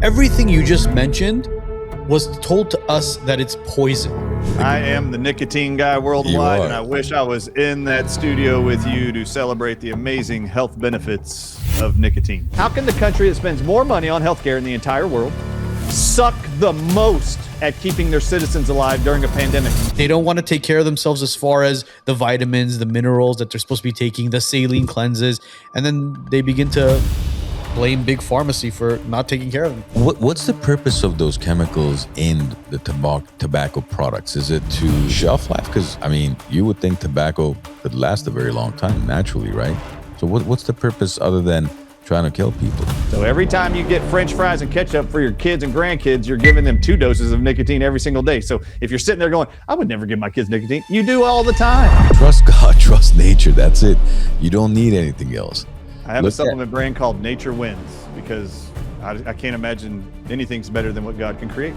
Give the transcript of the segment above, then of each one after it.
Everything you just mentioned was told to us that it's poison. I am the nicotine guy worldwide, and I wish I was in that studio with you to celebrate the amazing health benefits of nicotine. How can the country that spends more money on healthcare in the entire world suck the most at keeping their citizens alive during a pandemic? They don't want to take care of themselves as far as the vitamins, the minerals that they're supposed to be taking, the saline cleanses, and then they begin to blame big pharmacy for not taking care of them. What's the purpose of those chemicals in the tobacco products? Is it to shelf life? Because, I mean, you would think tobacco could last a very long time naturally, right? So what's the purpose other than trying to kill people? So every time you get French fries and ketchup for your kids and grandkids, you're giving them 2 doses of nicotine every single day. So if you're sitting there going, I would never give my kids nicotine, you do all the time. Trust God, trust nature. That's it. You don't need anything else. I have a supplement brand called Nature Wins because I can't imagine anything's better than what God can create.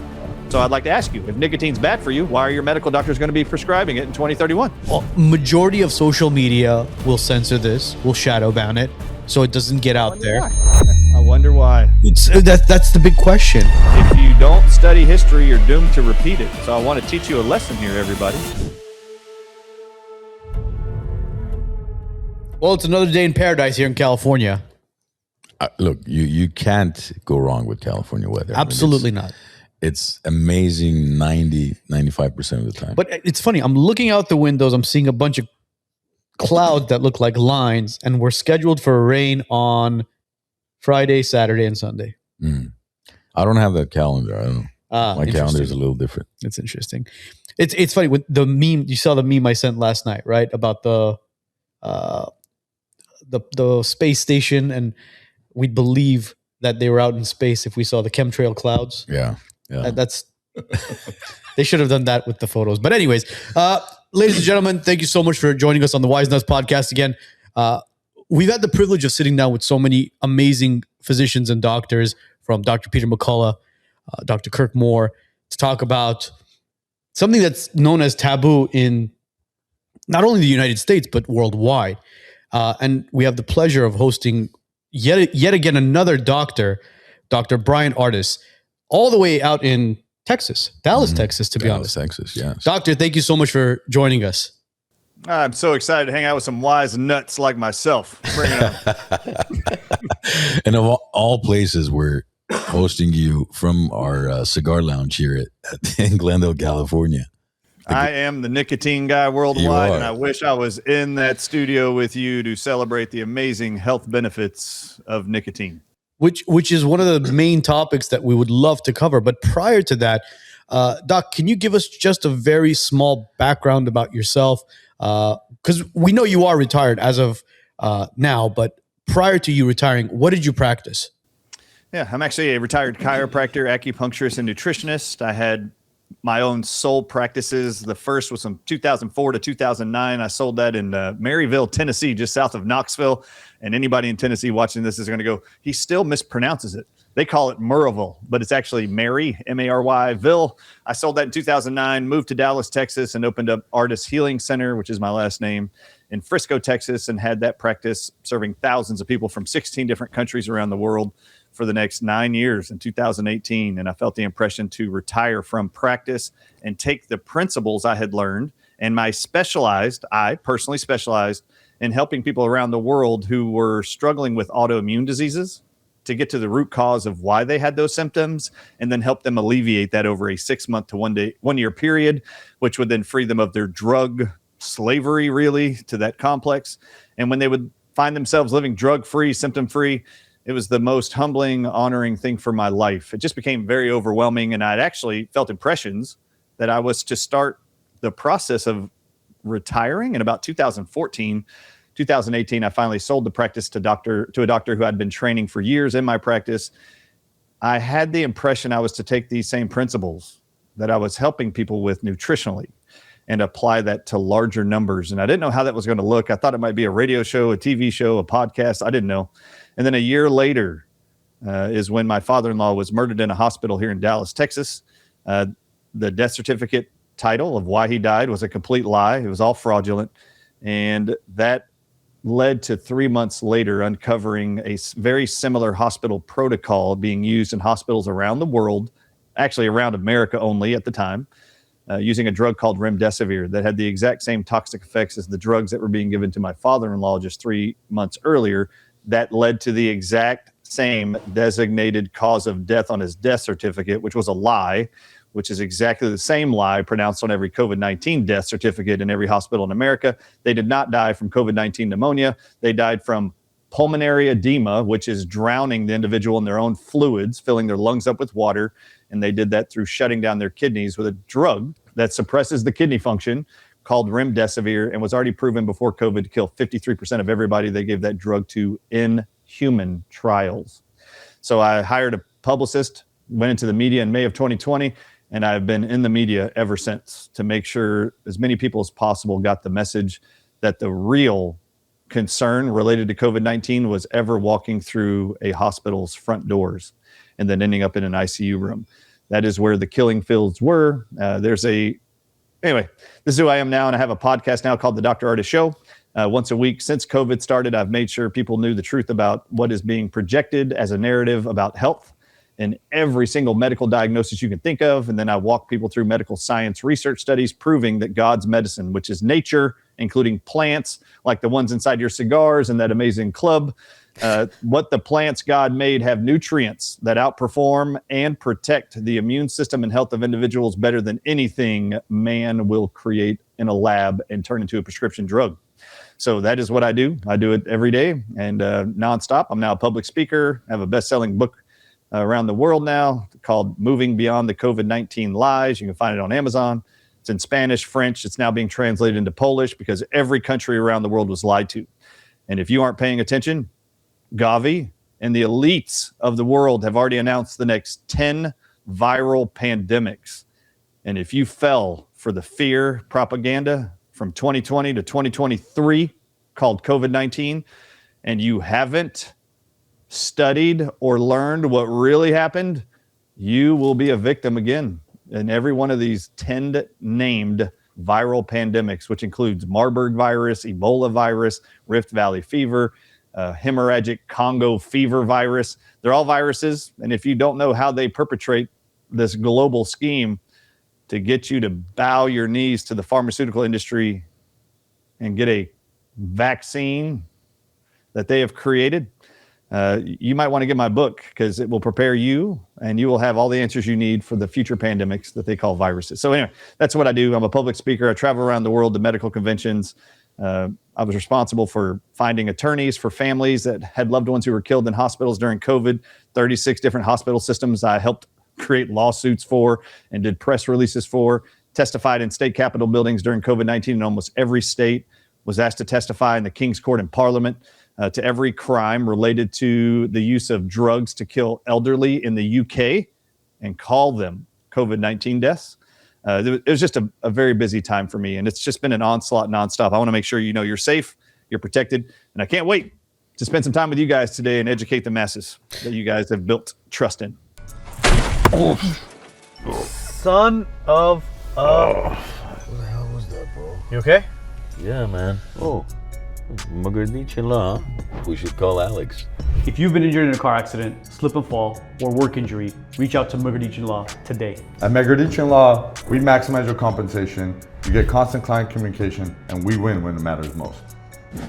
So I'd like to ask you, if nicotine's bad for you, why are your medical doctors going to be prescribing it in 2031? Well, majority of social media will censor this, will shadow ban it, so it doesn't get out there. I wonder why. That's the big question. If you don't study history, you're doomed to repeat it. So I want to teach you a lesson here, everybody. Well, it's another day in paradise here in California. Look, you can't go wrong with California weather. Absolutely not. It's amazing 95% of the time. But it's funny. I'm looking out the windows. I'm seeing a bunch of clouds that look like lines, and we're scheduled for rain on Friday, Saturday, and Sunday. I don't have that calendar. I don't know. My calendar is a little different. It's interesting. It's funny with the meme. You saw the meme I sent last night, right? About the space station, and we'd believe that they were out in space if we saw the chemtrail clouds. Yeah. That's they should have done that with the photos. But anyways, ladies and gentlemen, thank you so much for joining us on the WiseNuts Podcast again. We've had the privilege of sitting down with so many amazing physicians and doctors, from Dr. Peter McCullough, Dr. Kirk Moore, to talk about something that's known as taboo in not only the United States, but worldwide. And we have the pleasure of hosting yet again another doctor, Dr. Bryan Ardis, all the way out in Texas, Dallas, Texas, to be honest. Texas, yes. Doctor, thank you so much for joining us. I'm so excited to hang out with some wise nuts like myself. Bring it on. And of all places, we're hosting you from our cigar lounge here in Glendale, California. I am the nicotine guy worldwide, and I wish I was in that studio with you to celebrate the amazing health benefits of nicotine. Which is one of the main topics that we would love to cover. But prior to that, Doc, can you give us just a very small background about yourself? Because we know you are retired as of now, but prior to you retiring, what did you practice? Yeah, I'm actually a retired chiropractor, acupuncturist, and nutritionist. I had my own sole practices. The first was from 2004 to 2009. I sold that in Maryville, Tennessee, just south of Knoxville. And anybody in Tennessee watching this is going to go, he still mispronounces it. They call it Murrayville, but it's actually Mary, M-A-R-Y-ville. I sold that in 2009, moved to Dallas, Texas, and opened up Ardis Healing Center, which is my last name, in Frisco, Texas, and had that practice serving thousands of people from 16 different countries around the world for the next 9 years in 2018. And I felt the impression to retire from practice and take the principles I had learned. And I personally specialized in helping people around the world who were struggling with autoimmune diseases to get to the root cause of why they had those symptoms, and then help them alleviate that over a 6 month to 1 year period, which would then free them of their drug slavery, really, to that complex. And when they would find themselves living drug-free, symptom-free, it was the most humbling, honoring thing for my life. It just became very overwhelming, and I'd actually felt impressions that I was to start the process of retiring in about 2014. 2018, I finally sold the practice to a doctor who I'd been training for years in my practice. I had the impression I was to take these same principles that I was helping people with nutritionally and apply that to larger numbers. And I didn't know how that was going to look. I thought it might be a radio show, a TV show, a podcast. I didn't know. And then a year later is when my father-in-law was murdered in a hospital here in Dallas, Texas. The death certificate title of why he died was a complete lie. It was all fraudulent. And that led to 3 months later uncovering a very similar hospital protocol being used in hospitals around the world, actually around America only at the time, using a drug called remdesivir that had the exact same toxic effects as the drugs that were being given to my father-in-law just 3 months earlier, that led to the exact same designated cause of death on his death certificate, which was a lie, which is exactly the same lie pronounced on every COVID-19 death certificate in every hospital in America. They did not die from COVID-19 pneumonia. They died from pulmonary edema, which is drowning the individual in their own fluids, filling their lungs up with water. And they did that through shutting down their kidneys with a drug that suppresses the kidney function called remdesivir, and was already proven before COVID to kill 53% of everybody they gave that drug to in human trials. So I hired a publicist, went into the media in May of 2020, and I've been in the media ever since to make sure as many people as possible got the message that the real concern related to COVID-19 was ever walking through a hospital's front doors and then ending up in an ICU room. That is where the killing fields were. Anyway, this is who I am now, and I have a podcast now called The Dr. Ardis Show. Once a week since COVID started, I've made sure people knew the truth about what is being projected as a narrative about health and every single medical diagnosis you can think of. And then I walk people through medical science research studies proving that God's medicine, which is nature, including plants like the ones inside your cigars and that amazing club, what the plants God made have nutrients that outperform and protect the immune system and health of individuals better than anything man will create in a lab and turn into a prescription drug. So that is what I do. I do it every day and nonstop. I'm now a public speaker. I have a best-selling book around the world now called Moving Beyond the COVID-19 Lies. You can find it on Amazon. It's in Spanish, French. It's now being translated into Polish because every country around the world was lied to. And if you aren't paying attention, Gavi and the elites of the world have already announced the next 10 viral pandemics. And if you fell for the fear propaganda from 2020 to 2023 called COVID-19, and you haven't studied or learned what really happened, you will be a victim again in every one of these 10 named viral pandemics, which includes Marburg virus, Ebola virus, Rift Valley fever, hemorrhagic Congo fever virus. They're all viruses. And if you don't know how they perpetrate this global scheme to get you to bow your knees to the pharmaceutical industry and get a vaccine that they have created, you might want to get my book because it will prepare you and you will have all the answers you need for the future pandemics that they call viruses. So anyway, that's what I do. I'm a public speaker. I travel around the world to medical conventions. I was responsible for finding attorneys for families that had loved ones who were killed in hospitals during COVID. 36 different hospital systems I helped create lawsuits for and did press releases for, testified in state capitol buildings during COVID-19 in almost every state, was asked to testify in the King's Court in Parliament to every crime related to the use of drugs to kill elderly in the UK and call them COVID-19 deaths. It was just a very busy time for me, and it's just been an onslaught nonstop. I want to make sure you know you're safe, you're protected, and I can't wait to spend some time with you guys today and educate the masses that you guys have built trust in. Son of a... What the hell was that, bro? You okay? Yeah, man. Oh, Magadichin, we should call Alex. If you've been injured in a car accident, slip and fall, or work injury, reach out to Magadichin Law today. At Magadichin Law, we maximize your compensation, you get constant client communication, and we win when it matters most.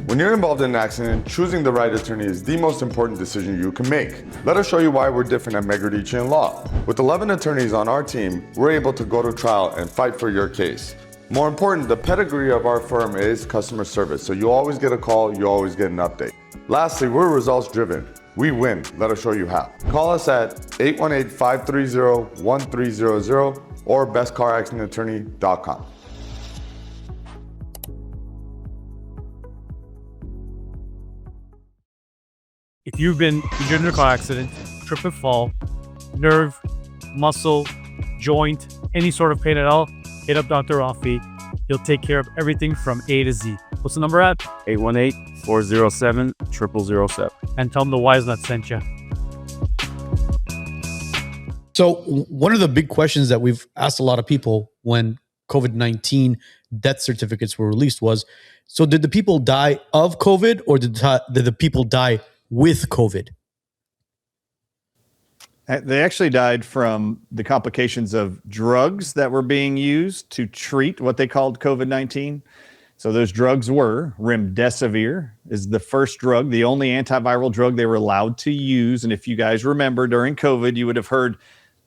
When you're involved in an accident, choosing the right attorney is the most important decision you can make. Let us show you why we're different at Magadichin Law. With 11 attorneys on our team, we're able to go to trial and fight for your case. More important, the pedigree of our firm is customer service, so you always get a call, you always get an update. Lastly, we're results driven. We win. Let us show you how. Call us at 818-530-1300 or bestcaraccidentattorney.com. If you've been injured in a car accident, trip and fall, nerve, muscle, joint, any sort of pain at all, hit up Dr. Rafi. He'll take care of everything from A to Z. What's the number at? 818-407-0007. And tell him the WiseNuts sent you. So one of the big questions that we've asked a lot of people when COVID-19 death certificates were released was, so did the people die of COVID or did the people die with COVID? They actually died from the complications of drugs that were being used to treat what they called COVID-19. So those drugs were remdesivir is the first drug, the only antiviral drug they were allowed to use. And if you guys remember during COVID, you would have heard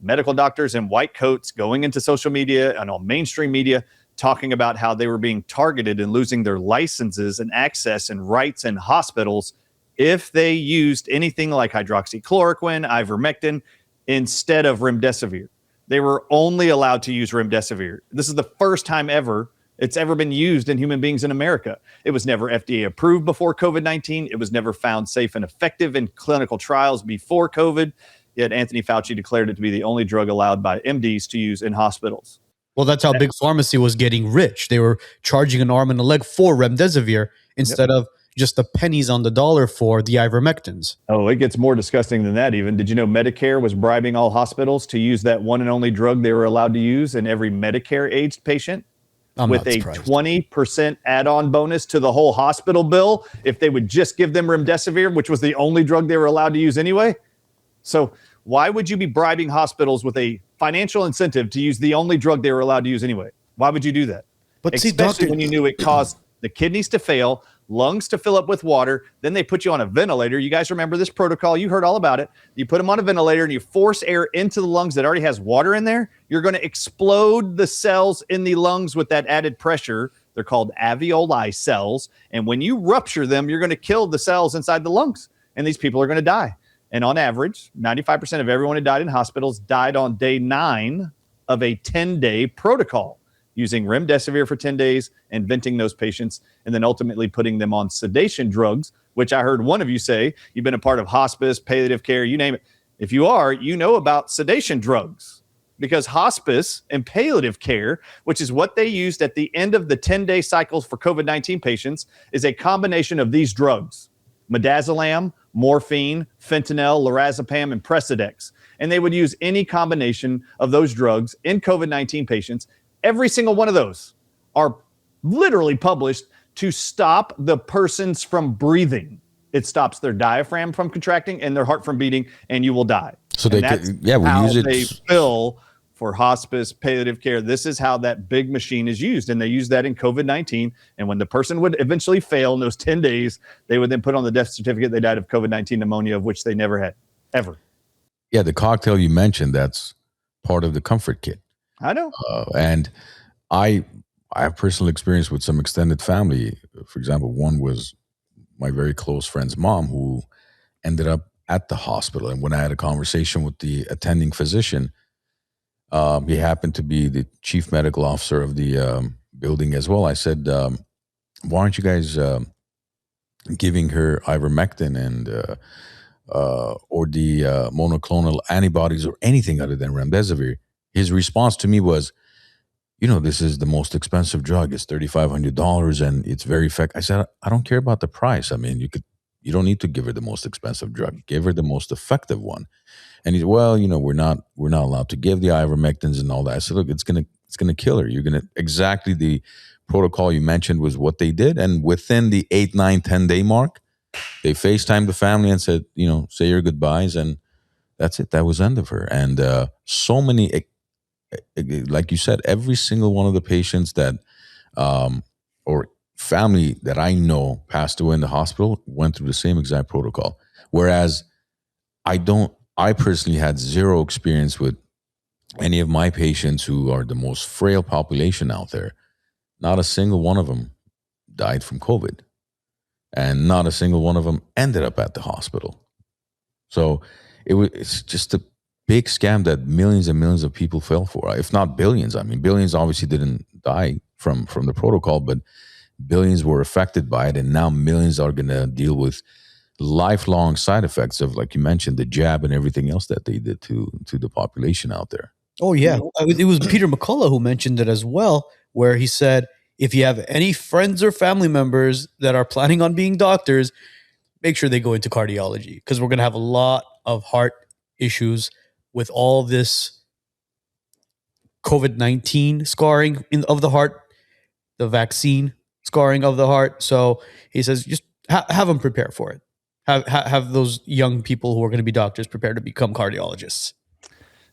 medical doctors in white coats going into social media and on mainstream media talking about how they were being targeted and losing their licenses and access and rights in hospitals if they used anything like hydroxychloroquine, ivermectin, instead of remdesivir. They were only allowed to use remdesivir. This is the first time ever it's ever been used in human beings in America. It was never FDA approved before COVID-19. It was never found safe and effective in clinical trials before COVID. Yet Anthony Fauci declared it to be the only drug allowed by MDs to use in hospitals. Well, that's how Big Pharmacy was getting rich. They were charging an arm and a leg for remdesivir instead of just the pennies on the dollar for the ivermectins. Oh, it gets more disgusting than that even. Did you know Medicare was bribing all hospitals to use that one and only drug they were allowed to use in every Medicare-aged patient? With a 20% add-on bonus to the whole hospital bill if they would just give them remdesivir, which was the only drug they were allowed to use anyway. So why would you be bribing hospitals with a financial incentive to use the only drug they were allowed to use anyway? Why would you do that? But especially when you knew it caused the kidneys to fail, lungs to fill up with water. Then they put you on a ventilator. You guys remember this protocol? You heard all about it. You put them on a ventilator and you force air into the lungs that already has water in there. You're going to explode the cells in the lungs with that added pressure. They're called alveoli cells. And when you rupture them, you're going to kill the cells inside the lungs. And these people are going to die. And on average, 95% of everyone who died in hospitals died on day 9 of a 10-day protocol, using remdesivir for 10 days and venting those patients and then ultimately putting them on sedation drugs, which I heard one of you say you've been a part of hospice, palliative care, you name it. If you are, you know about sedation drugs because hospice and palliative care, which is what they used at the end of the 10-day cycles for COVID-19 patients, is a combination of these drugs: midazolam, morphine, fentanyl, lorazepam, and Precedex. And they would use any combination of those drugs in COVID-19 patients. Every single one of those are literally published to stop the persons from breathing. It stops their diaphragm from contracting and their heart from beating, and you will die. So and we use it. They bill for hospice, palliative care. This is how that big machine is used, and they use that in COVID-19. And when the person would eventually fail in those 10 days, they would then put on the death certificate they died of COVID-19 pneumonia, of which they never had, ever. Yeah, the cocktail you mentioned, that's part of the comfort kit. I know. And I have personal experience with some extended family. For example, one was my very close friend's mom who ended up at the hospital. And when I had a conversation with the attending physician, he happened to be the chief medical officer of the building as well. I said, why aren't you guys giving her ivermectin and or the monoclonal antibodies or anything other than remdesivir? His response to me was, this is the most expensive drug. It's $3,500 and it's very effective. I said, I don't care about the price. I mean, you don't need to give her the most expensive drug. Give her the most effective one. And he said, well, we're not allowed to give the ivermectins and all that. I said, look, it's gonna kill her. You're gonna exactly the protocol you mentioned was what they did. And within the 8, 9, 10-day mark, they FaceTimed the family and said, say your goodbyes, and that's it. That was the end of her. And so many, like you said, every single one of the patients that or family that I know passed away in the hospital went through the same exact protocol. Whereas I personally had zero experience with any of my patients who are the most frail population out there. Not a single one of them died from COVID. And not a single one of them ended up at the hospital. So it's just a big scam that millions and millions of people fell for, if not billions. I mean, billions obviously didn't die from the protocol, but billions were affected by it. And now millions are going to deal with lifelong side effects of, like you mentioned, the jab and everything else that they did to the population out there. Oh, yeah. It was Peter McCullough who mentioned it as well, where he said, if you have any friends or family members that are planning on being doctors, make sure they go into cardiology, because we're going to have a lot of heart issues with all this COVID-19 scarring of the heart, the vaccine scarring of the heart. So he says, just have them prepare for it. Have those young people who are going to be doctors prepare to become cardiologists.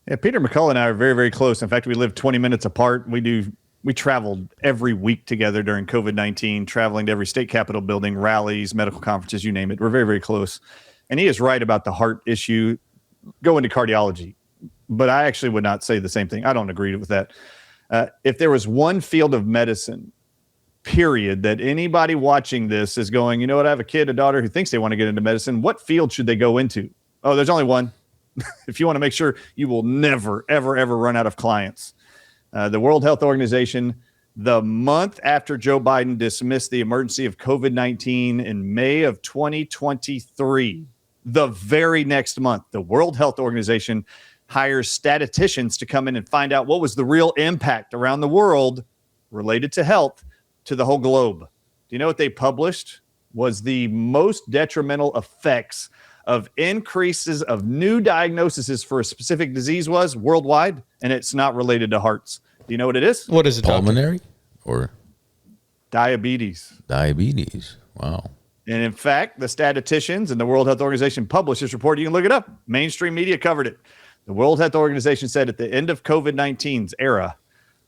Yeah, Peter McCullough and I are very, very close. In fact, we live 20 minutes apart. We traveled every week together during COVID-19, traveling to every state capitol building, rallies, medical conferences, you name it. We're very, very close. And he is right about the heart issue. Go into cardiology. But I actually would not say the same thing. I don't agree with that. If there was one field of medicine, period, that anybody watching this is going, you know what, I have a kid, a daughter who thinks they want to get into medicine. What field should they go into? Oh, there's only one. If you want to make sure you will never, ever, ever run out of clients. The World Health Organization, the month after Joe Biden dismissed the emergency of COVID-19 in May of 2023, the very next month, the World Health Organization hires statisticians to come in and find out what was the real impact around the world related to health to the whole globe. Do you know what they published was the most detrimental effects of increases of new diagnoses for a specific disease was worldwide, and it's not related to hearts. Do you know what it is? What is it? Pulmonary or Diabetes. diabetes? Wow. And in fact, the statisticians and the World Health Organization published this report. You can look it up. Mainstream media covered it. The World Health Organization said at the end of COVID-19's era,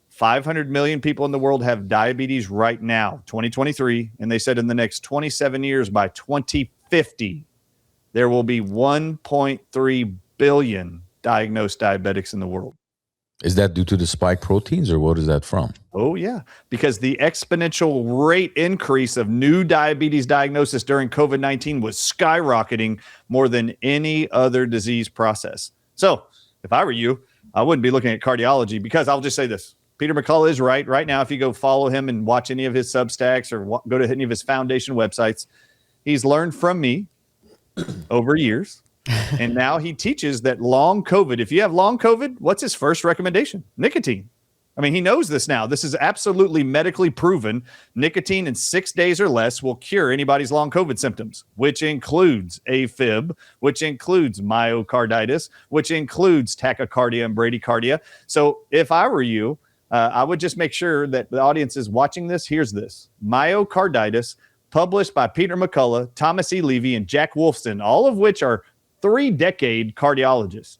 500 million people in the world have diabetes right now, 2023. And they said in the next 27 years, by 2050, there will be 1.3 billion diagnosed diabetics in the world. Is that due to the spike proteins or what is that from? Oh, yeah, because the exponential rate increase of new diabetes diagnosis during COVID-19 was skyrocketing more than any other disease process. So if I were you, I wouldn't be looking at cardiology, because I'll just say this. Peter McCullough is right. Right now, if you go follow him and watch any of his Substacks or go to any of his foundation websites, he's learned from me over years. And now he teaches that long COVID, if you have long COVID, what's his first recommendation? Nicotine. I mean, he knows this now. This is absolutely medically proven. Nicotine in 6 days or less will cure anybody's long COVID symptoms, which includes AFib, which includes myocarditis, which includes tachycardia and bradycardia. So if I were you, I would just make sure that the audience is watching this. Here's this. Myocarditis, published by Peter McCullough, Thomas E. Levy, and Jack Wolfson, all of which are 3-decade cardiologists.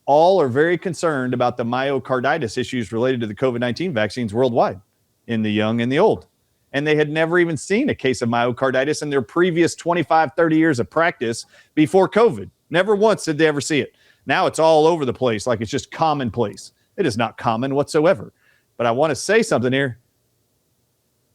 All are very concerned about the myocarditis issues related to the COVID-19 vaccines worldwide in the young and the old. And they had never even seen a case of myocarditis in their previous 25, 30 years of practice before COVID. Never once did they ever see it. Now it's all over the place, like it's just commonplace. It is not common whatsoever. But I want to say something here.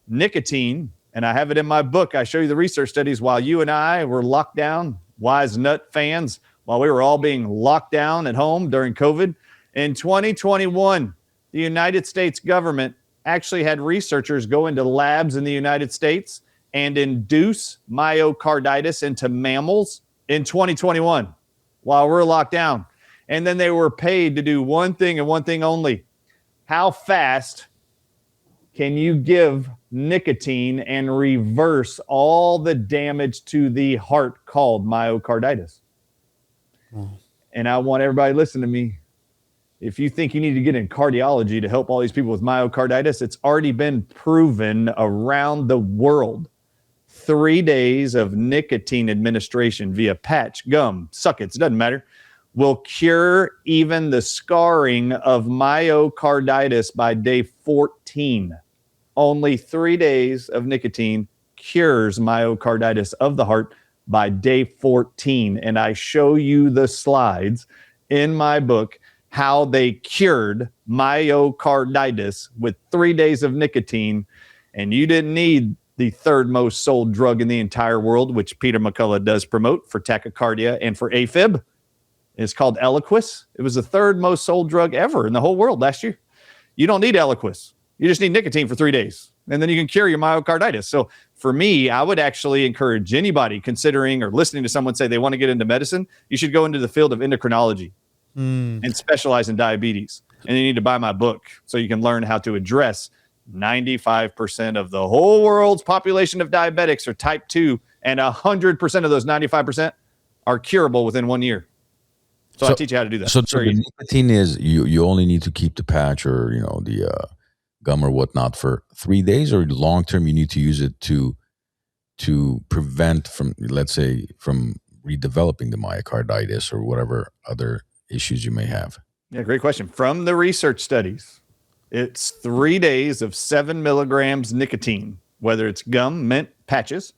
Nicotine, and I have it in my book. I show you the research studies while you and I were locked down, WiseNut fans, while we were all being locked down at home during COVID. In 2021, the United States government actually had researchers go into labs in the United States and induce myocarditis into mammals in 2021 while we're locked down. And then they were paid to do one thing and one thing only. How fast can you give nicotine and reverse all the damage to the heart called myocarditis? And I want everybody to listen to me. If you think you need to get in cardiology to help all these people with myocarditis, it's already been proven around the world. 3 days of nicotine administration via patch, gum, suckets, doesn't matter, will cure even the scarring of myocarditis by day 14. Only 3 days of nicotine cures myocarditis of the heart by day 14. And I show you the slides in my book how they cured myocarditis with 3 days of nicotine. And you didn't need the third most sold drug in the entire world, which Peter McCullough does promote for tachycardia and for AFib. It's called Eliquis. It was the third most sold drug ever in the whole world last year. You don't need Eliquis. You just need nicotine for 3 days, and then you can cure your myocarditis. So for me, I would actually encourage anybody considering or listening to someone say they want to get into medicine, you should go into the field of endocrinology and specialize in diabetes. And you need to buy my book so you can learn how to address 95% of the whole world's population of diabetics are type 2, and 100% of those 95% are curable within 1 year. So I teach you how to do that. So, It's so very the easy. nicotine is you only need to keep the patch or the gum or whatnot for 3 days, or long term you need to use it to prevent from, let's say, from redeveloping the myocarditis or whatever other issues you may have. Yeah, great question. From the research studies, it's 3 days of 7 milligrams nicotine, whether it's gum, mint, patches,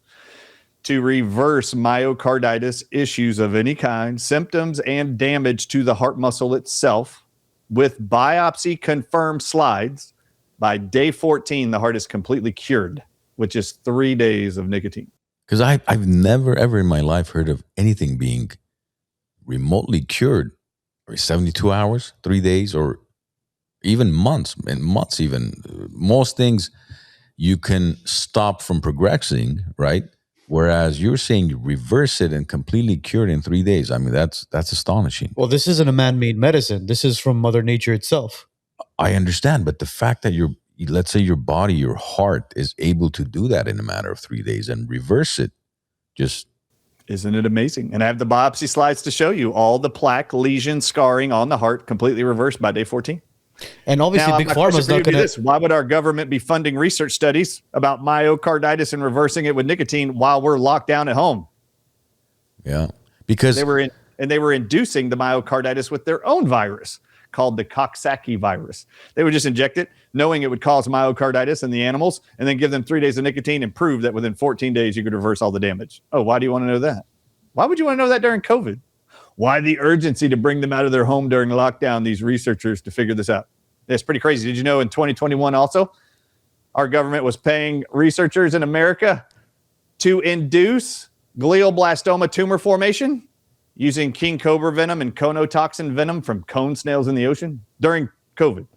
to reverse myocarditis issues of any kind, symptoms, and damage to the heart muscle itself. With biopsy confirmed slides, by day 14, the heart is completely cured, which is 3 days of nicotine. Because I've never ever in my life heard of anything being remotely cured, or 72 hours, 3 days, or even months, and months even. Most things you can stop from progressing, right? Whereas you're saying you reverse it and completely cure it in 3 days. I mean, that's astonishing. Well, this isn't a man-made medicine. This is from Mother Nature itself. I understand, but the fact that let's say your body, your heart is able to do that in a matter of 3 days and reverse it, just Isn't it amazing? And I have the biopsy slides to show you all the plaque, lesion, scarring on the heart completely reversed by day 14. And obviously, Now, Big my question Pharma's for you not would be going this. to. Why would our government be funding research studies about myocarditis and reversing it with nicotine while we're locked down at home? yeah, because They were inducing the myocarditis with their own virus called the Coxsackie virus. They would just inject it, knowing it would cause myocarditis in the animals, and then give them 3 days of nicotine and prove that within 14 days you could reverse all the damage. Oh, why do you want to know that? Why would you want to know that during COVID? Why the urgency to bring them out of their home during lockdown, these researchers, to figure this out? It's pretty crazy. Did you know in 2021 also, our government was paying researchers in America to induce glioblastoma tumor formation using king cobra venom and conotoxin venom from cone snails in the ocean during COVID?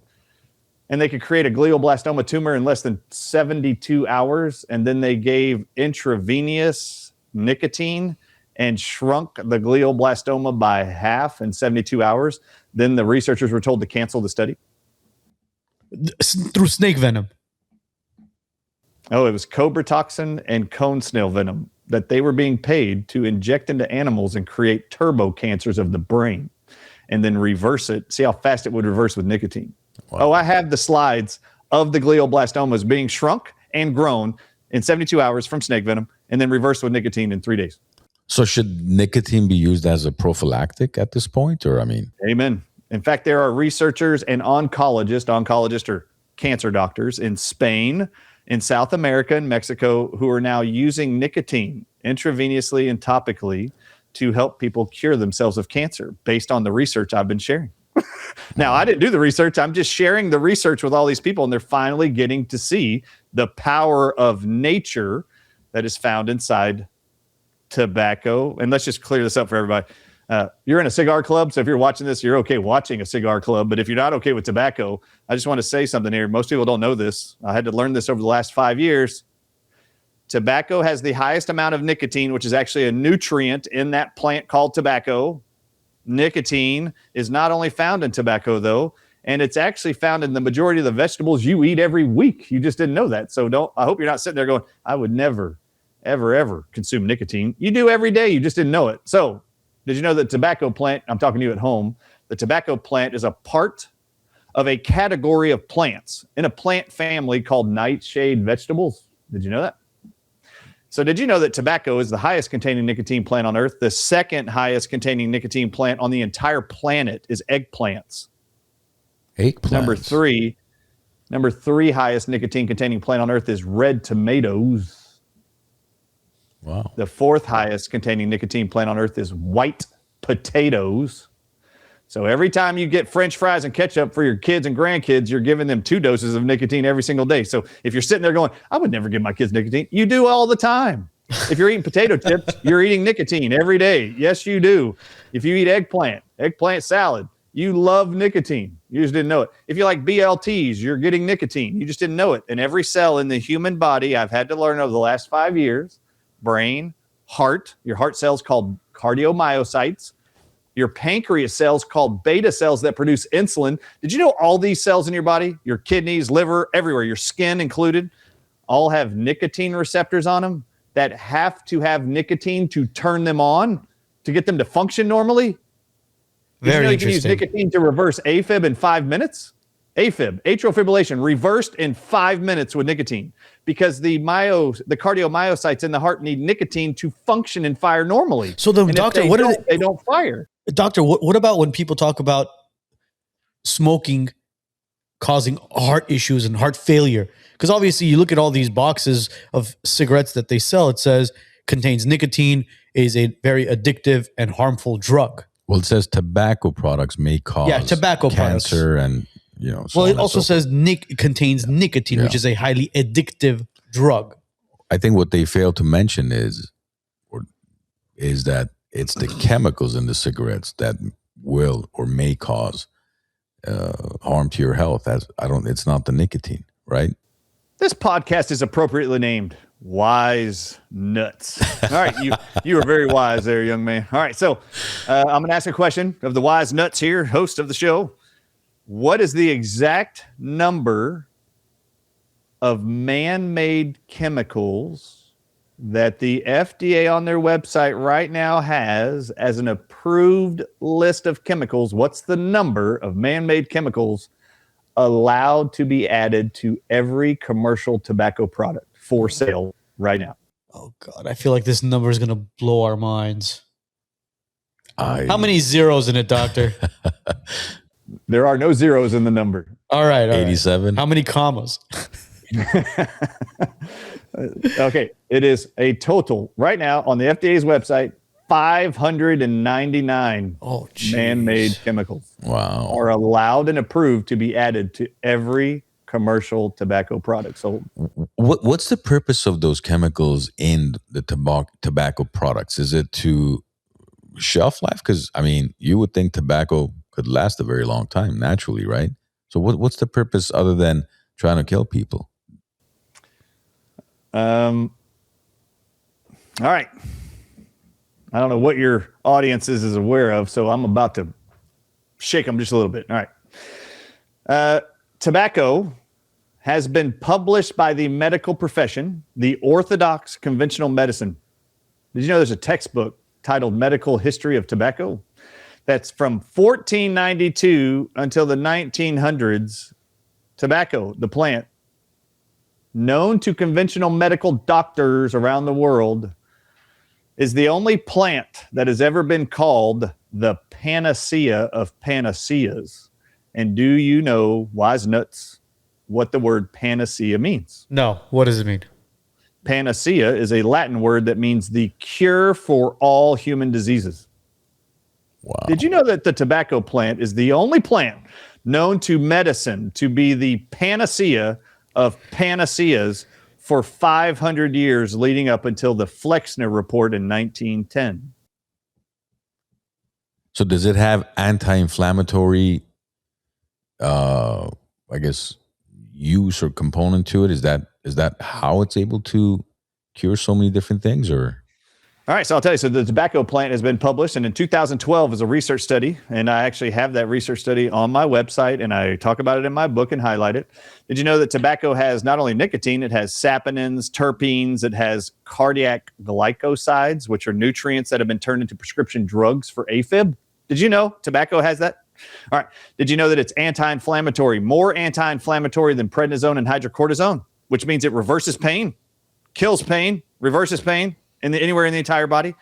And they could create a glioblastoma tumor in less than 72 hours. And then they gave intravenous nicotine and shrunk the glioblastoma by half in 72 hours. Then the researchers were told to cancel the study. Through snake venom. Oh, it was cobra toxin and cone snail venom that they were being paid to inject into animals and create turbo cancers of the brain and then reverse it. See how fast it would reverse with nicotine. Wow. Oh, I have the slides of the glioblastomas being shrunk and grown in 72 hours from snake venom and then reversed with nicotine in 3 days. so should nicotine be used as a prophylactic at this point, or I mean? Amen. In fact, there are researchers and oncologists or cancer doctors in Spain, in South America and Mexico who are now using nicotine intravenously and topically to help people cure themselves of cancer based on the research I've been sharing. Now, I didn't do the research. I'm just sharing the research with all these people, and they're finally getting to see the power of nature that is found inside tobacco. And let's just clear this up for everybody. You're in a cigar club, so if you're watching this, you're okay watching a cigar club. But if you're not okay with tobacco, I just want to say something here. Most people don't know this. I had to learn this over the last 5 years. Tobacco has the highest amount of nicotine, which is actually a nutrient in that plant called tobacco. Nicotine is not only found in tobacco, though, and it's actually found in the majority of the vegetables you eat every week. You just didn't know that. So I hope you're not sitting there going, I would never, ever, ever consume nicotine. You do every day. You just didn't know it. So did you know that tobacco plant, I'm talking to you at home, the tobacco plant is a part of a category of plants in a plant family called nightshade vegetables? Did you know that? So did you know that tobacco is the highest containing nicotine plant on Earth? The second highest containing nicotine plant on the entire planet is eggplants. Eggplants. Number three highest nicotine containing plant on Earth is red tomatoes. Wow. The fourth highest containing nicotine plant on Earth is white potatoes. So every time you get French fries and ketchup for your kids and grandkids, you're giving them 2 doses of nicotine every single day. So if you're sitting there going, I would never give my kids nicotine, you do all the time. If you're eating potato chips, you're eating nicotine every day. Yes, you do. If you eat eggplant salad, you love nicotine. You just didn't know it. If you like BLTs, you're getting nicotine. You just didn't know it. And every cell in the human body, I've had to learn over the last 5 years, brain, heart, your heart cells called cardiomyocytes, your pancreas cells called beta cells that produce insulin. Did you know all these cells in your body, your kidneys, liver, everywhere, your skin included, all have nicotine receptors on them that have to have nicotine to turn them on to get them to function normally? Did you know you can use interesting. nicotine to reverse AFib in 5 minutes? AFib, atrial fibrillation, reversed in 5 minutes with nicotine because the cardiomyocytes in the heart need nicotine to function and fire normally. So the And if doctor, they don't fire. Doctor, what about when people talk about smoking causing heart issues and heart failure? Because obviously you look at all these boxes of cigarettes that they sell, it says contains nicotine, is a very addictive and harmful drug. Well, it says tobacco products may cause tobacco cancer and so well, on it and also so forth. says contains nicotine, which is a highly addictive drug. I think what they fail to mention is that it's the chemicals in the cigarettes that will or may cause harm to your health. It's not the nicotine, right? This podcast is appropriately named Wise Nuts. All right, you were very wise there, young man. All right, so I'm going to ask a question of the Wise Nuts here, host of the show. What is the exact number of man-made chemicals that the FDA on their website right now has as an approved list of chemicals? What's the number of man-made chemicals allowed to be added to every commercial tobacco product for sale right now? Oh God, I feel like this number is going to blow our minds. How many many zeros in it, doctor? There are no zeros in the number. All right. 87. How many commas? Okay, it is a total right now on the FDA's website, 599 man-made chemicals Wow. are allowed and approved to be added to every commercial tobacco product sold. What's the purpose of those chemicals in the tobacco products? Is it to shelf life? Because you would think tobacco could last a very long time naturally, right? So what's the purpose other than trying to kill people? All right. I don't know what your audience is aware of, so I'm about to shake them just a little bit. All right. Tobacco has been published by the medical profession, the orthodox conventional medicine. Did you know there's a textbook titled Medical History of Tobacco? That's from 1492 until the 1900s. Tobacco, the plant, known to conventional medical doctors around the world, is the only plant that has ever been called the panacea of panaceas. And do you know, Wise Nuts, what the word panacea means? No. What does it mean? Panacea is a Latin word that means the cure for all human diseases. Wow. Did you know that the tobacco plant is the only plant known to medicine to be the panacea of panaceas for 500 years leading up until the Flexner Report in 1910? So does it have anti-inflammatory, use or component to it? Is that how it's able to cure so many different things, or? All right, so I'll tell you. So the tobacco plant has been published, and in 2012 is a research study, and I actually have that research study on my website, and I talk about it in my book and highlight it. Did you know that tobacco has not only nicotine, it has saponins, terpenes, it has cardiac glycosides, which are nutrients that have been turned into prescription drugs for AFib? Did you know tobacco has that? All right. Did you know that it's anti-inflammatory, more anti-inflammatory than prednisone and hydrocortisone, which means it reverses pain, kills pain, reverses pain anywhere in the entire body?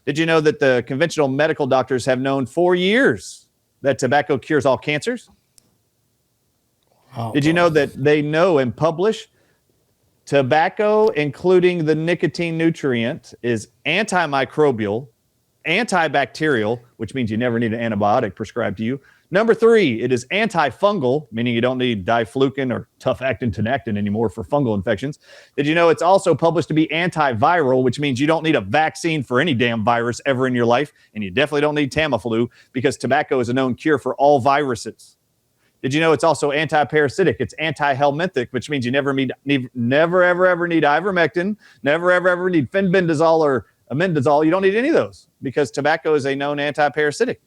Did you know that the conventional medical doctors have known for years that tobacco cures all cancers? Did you know that they know and publish tobacco, including the nicotine nutrient, is antimicrobial, antibacterial, which means you never need an antibiotic prescribed to you. Number 3, it is antifungal, meaning you don't need diflucan or tough-actin tenactin anymore for fungal infections. Did you know it's also published to be antiviral, which means you don't need a vaccine for any damn virus ever in your life, and you definitely don't need Tamiflu because tobacco is a known cure for all viruses. Did you know it's also anti-parasitic? It's anti-helminthic, which means you never ever need ivermectin, never ever need fenbendazole or amendazole. You don't need any of those because tobacco is a known anti-parasitic.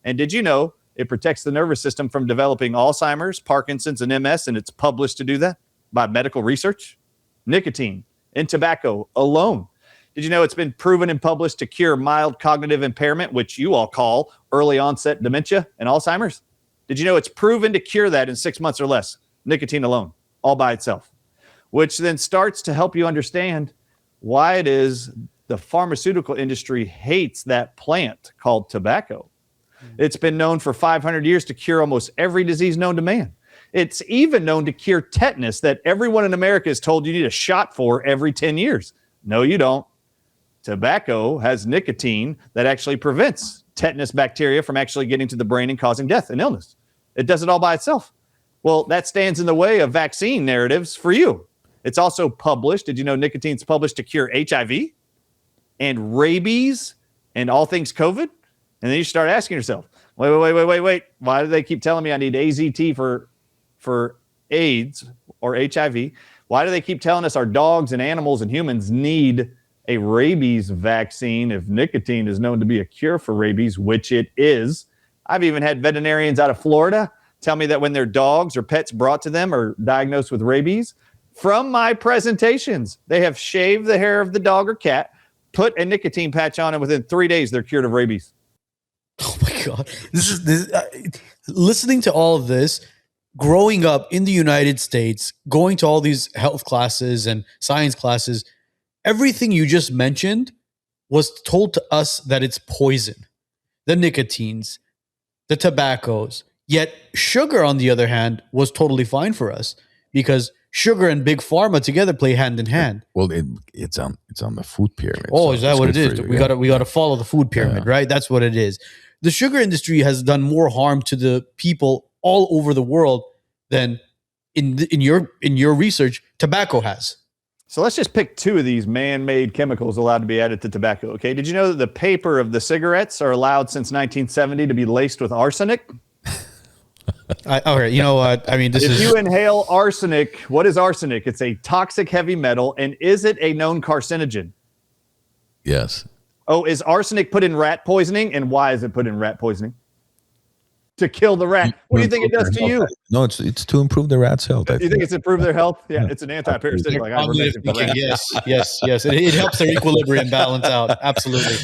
And did you know it protects the nervous system from developing Alzheimer's, Parkinson's, and MS, and it's published to do that by medical research? Nicotine in tobacco alone Did you know it's been proven and published to cure mild cognitive impairment, which you all call early onset dementia and Alzheimer's? Did you know it's proven to cure that in 6 months or less? Nicotine alone, all by itself, which then starts to help you understand why it is the pharmaceutical industry hates that plant called tobacco. It's been known for 500 years to cure almost every disease known to man. It's even known to cure tetanus that everyone in America is told you need a shot for every 10 years. No, you don't. Tobacco has nicotine that actually prevents tetanus bacteria from actually getting to the brain and causing death and illness. It does it all by itself. Well, that stands in the way of vaccine narratives for you. It's also published. Did you know nicotine's published to cure HIV and rabies and all things COVID? And then you start asking yourself, wait. Why do they keep telling me I need AZT for AIDS or HIV? Why do they keep telling us our dogs and animals and humans need a rabies vaccine if nicotine is known to be a cure for rabies, which it is? I've even had veterinarians out of Florida tell me that when their dogs or pets brought to them are diagnosed with rabies, from my presentations, they have shaved the hair of the dog or cat, put a nicotine patch on, and within 3 days, they're cured of rabies. Oh my God. Listening to all of this, growing up in the United States, going to all these health classes and science classes, everything you just mentioned was told to us that it's poison. The nicotines, the tobaccos. Yet sugar, on the other hand, was totally fine for us because sugar and big pharma together play hand in hand. Well, it's on the food pyramid. Oh, so is that what it is? We gotta follow the food pyramid, right? That's what it is. The sugar industry has done more harm to the people all over the world than in your research tobacco has. So let's just pick two of these man-made chemicals allowed to be added to tobacco. Okay, did you know that the paper of the cigarettes are allowed since 1970 to be laced with arsenic? All right, you know what? I mean, if you inhale arsenic, what is arsenic? It's a toxic heavy metal, and is it a known carcinogen? Yes. Oh, is arsenic put in rat poisoning, and why is it put in rat poisoning? To kill the rat. What do you think it does to you? No, it's to improve the rat's health. You think it's improved their health? Yeah, it's an anti-parasitic. Like Yes. It helps their equilibrium balance out. Absolutely.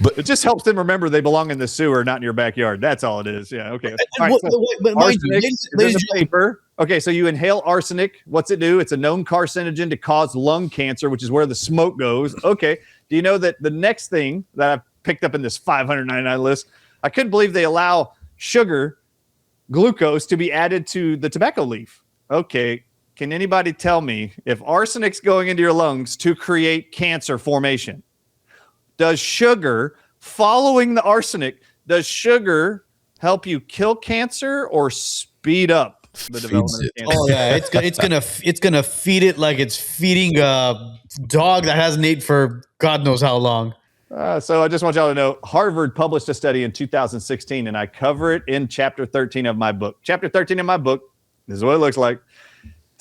But it just helps them remember they belong in the sewer, not in your backyard. That's all it is. Yeah. Okay. All right, but mind you, ladies and paper. Okay, so you inhale arsenic. What's it do? It's a known carcinogen to cause lung cancer, which is where the smoke goes. Okay. Do you know that the next thing that I've picked up in this 599 list, I couldn't believe they allow sugar, glucose, to be added to the tobacco leaf. Okay. Can anybody tell me if arsenic's going into your lungs to create cancer formation? Does sugar, following the arsenic, does sugar help you kill cancer or speed up the development of cancer? Oh yeah, it's gonna feed it like it's feeding a dog that hasn't ate for God knows how long. So I just want y'all to know, Harvard published a study in 2016, and I cover it in chapter 13 of my book. Chapter 13 of my book, this is what it looks like.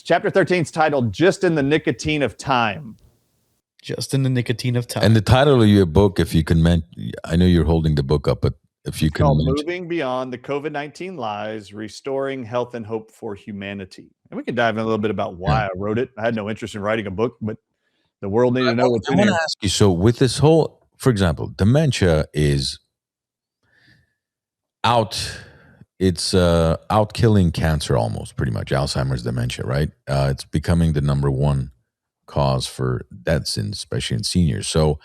Chapter 13 is titled "Just in the Nicotine of Time." Just in the nicotine of time. And the title of your book, if you can I know you're holding the book up, but if you can Moving Beyond the COVID-19 Lies, Restoring Health and Hope for Humanity. And we can dive in a little bit about why I wrote it. I had no interest in writing a book, but the world needed to know what's in here. I want to ask you, so with this whole, for example, dementia is it's out killing cancer almost, pretty much. Alzheimer's dementia, right? It's becoming the number one cause for deaths, especially in seniors. So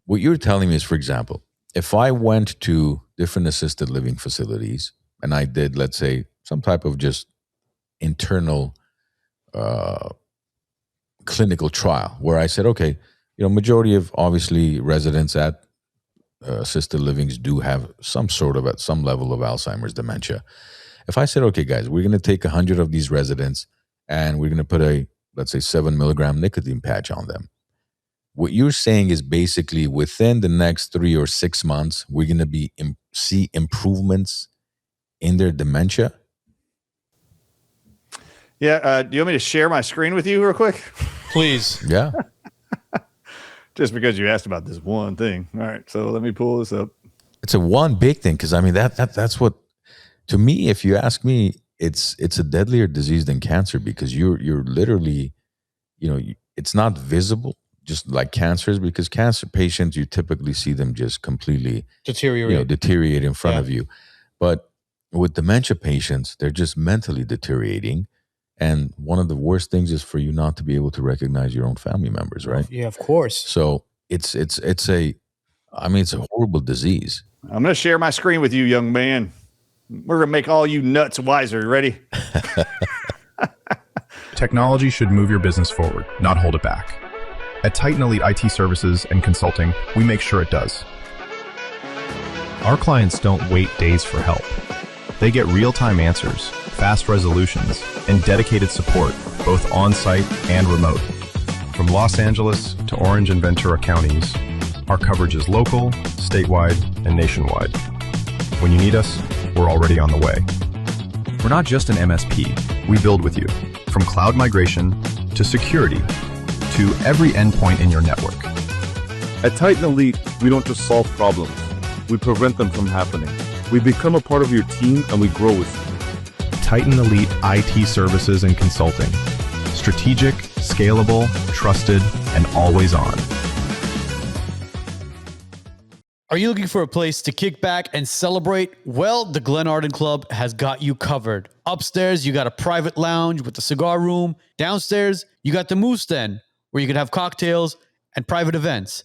what you're telling me is, for example, if I went to different assisted living facilities and I did, let's say, some type of just internal clinical trial where I said, okay, majority of obviously residents at assisted livings do have some sort of, at some level of Alzheimer's dementia. If I said, okay, guys, we're going to take 100 of these residents and we're going to put let's say 7 milligram nicotine patch on them. What you're saying is basically within the next 3 or 6 months, we're going to see improvements in their dementia. Yeah. Do you want me to share my screen with you real quick? Please. Yeah. Just because you asked about this one thing. All right. So let me pull this up. It's a one big thing. Cause I mean, that's what, to me, if you ask me, it's a deadlier disease than cancer because you're literally, it's not visible just like cancers, because cancer patients, you typically see them just completely deteriorate in front of you. But with dementia patients, they're just mentally deteriorating. And one of the worst things is for you not to be able to recognize your own family members, right? Yeah, of course. So it's a horrible disease. I'm going to share my screen with you, young man. We're going to make all you nuts wiser. You ready? Technology should move your business forward, not hold it back. At Titan Elite IT Services and Consulting, we make sure it does. Our clients don't wait days for help. They get real-time answers, fast resolutions, and dedicated support, both on-site and remote. From Los Angeles to Orange and Ventura counties, our coverage is local, statewide, and nationwide. When you need us, we're already on the way. We're not just an MSP. We build with you, from cloud migration to security to every endpoint in your network. At Titan Elite, we don't just solve problems. We prevent them from happening. We become a part of your team and we grow with you. Titan Elite IT Services and Consulting. Strategic, scalable, trusted, and always on. Are you looking for a place to kick back and celebrate? Well, the Glen Arden Club has got you covered. Upstairs, you got a private lounge with a cigar room. Downstairs, you got the Moose Den, where you can have cocktails and private events.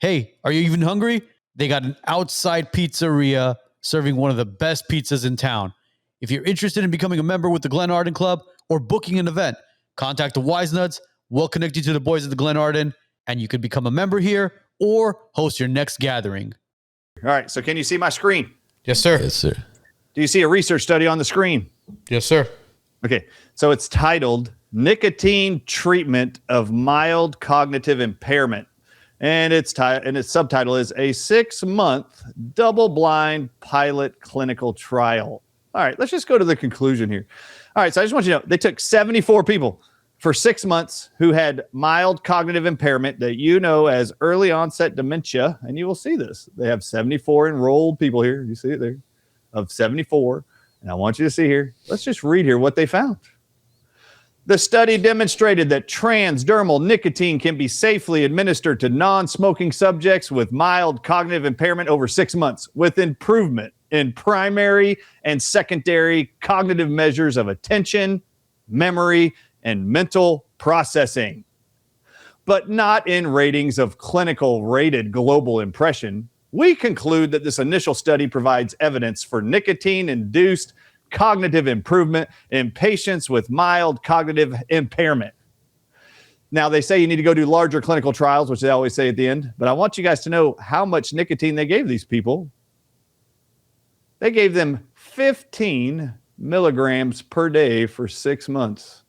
Hey, are you even hungry? They got an outside pizzeria serving one of the best pizzas in town. If you're interested in becoming a member with the Glen Arden Club or booking an event, contact the WiseNuts. We'll connect you to the boys at the Glen Arden, and you could become a member here or host your next gathering. All right. So can you see my screen? Yes, sir. Yes, sir. Do you see a research study on the screen? Yes, sir. Okay. So it's titled Nicotine Treatment of Mild Cognitive Impairment. And its subtitle is a 6-month double-blind pilot clinical trial. All right, let's just go to the conclusion here. All right, so I just want you to know, they took 74 people for 6 months who had mild cognitive impairment that you know as early onset dementia, and you will see this. They have 74 enrolled people here. You see it there, of 74. And I want you to see here. Let's just read here what they found. The study demonstrated that transdermal nicotine can be safely administered to non-smoking subjects with mild cognitive impairment over 6 months, with improvement in primary and secondary cognitive measures of attention, memory, and mental processing, but not in ratings of clinical rated global impression. We conclude that this initial study provides evidence for nicotine-induced cognitive improvement in patients with mild cognitive impairment. Now, they say you need to go do larger clinical trials, which they always say at the end, but I want you guys to know how much nicotine they gave these people. They gave them 15 milligrams per day for 6 months.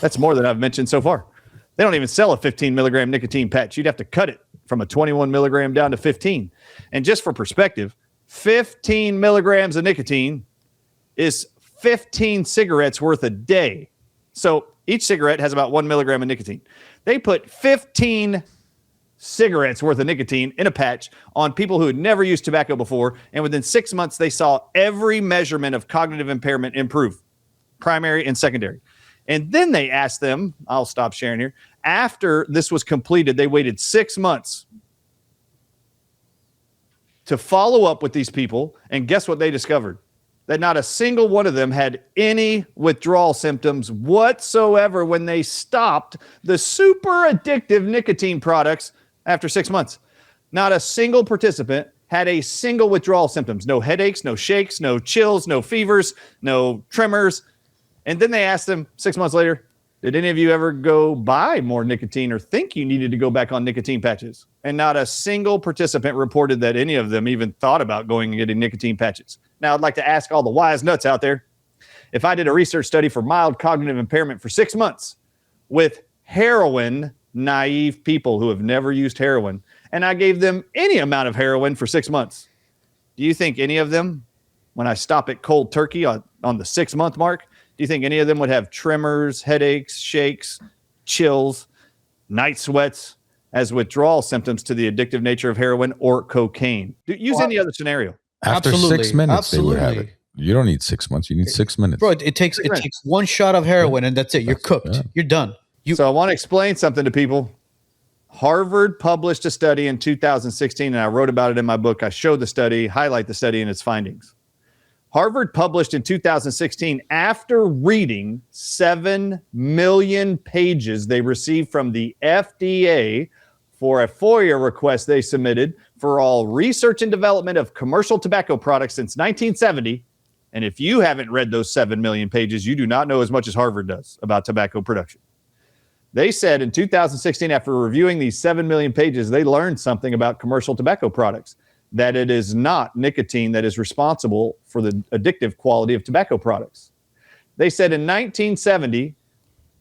That's more than I've mentioned so far. They don't even sell a 15 milligram nicotine patch. You'd have to cut it from a 21 milligram down to 15. And just for perspective, 15 milligrams of nicotine is 15 cigarettes worth a day. So each cigarette has about 1 milligram of nicotine. They put 15 cigarettes worth of nicotine in a patch on people who had never used tobacco before. And within 6 months, they saw every measurement of cognitive impairment improve, primary and secondary. And then they asked them, I'll stop sharing here. After this was completed, they waited 6 months to follow up with these people. And guess what they discovered? That not a single one of them had any withdrawal symptoms whatsoever when they stopped the super addictive nicotine products after 6 months. Not a single participant had a single withdrawal symptoms. No headaches, no shakes, no chills, no fevers, no tremors. And then they asked them 6 months later, did any of you ever go buy more nicotine or think you needed to go back on nicotine patches? And not a single participant reported that any of them even thought about going and getting nicotine patches. Now, I'd like to ask all the wise nuts out there, if I did a research study for mild cognitive impairment for 6 months with heroin naive people who have never used heroin, and I gave them any amount of heroin for 6 months, do you think any of them, when I stop at cold turkey on the 6 month mark, do you think any of them would have tremors, headaches, shakes, chills, night sweats as withdrawal symptoms to the addictive nature of heroin or cocaine? Use any other scenario. After Absolutely. 6 minutes, Absolutely. they would have it. You don't need 6 months. You need 6 minutes. Bro, it takes one shot of heroin and that's it. You're cooked. Yeah. You're done. So I want to explain something to people. Harvard published a study in 2016, and I wrote about it in my book. I showed the study, highlight the study and its findings. Harvard published in 2016, after reading 7 million pages they received from the FDA for a FOIA request they submitted for all research and development of commercial tobacco products since 1970. And if you haven't read those 7 million pages, you do not know as much as Harvard does about tobacco production. They said in 2016, after reviewing these 7 million pages, they learned something about commercial tobacco products, that it is not nicotine that is responsible for the addictive quality of tobacco products. They said in 1970,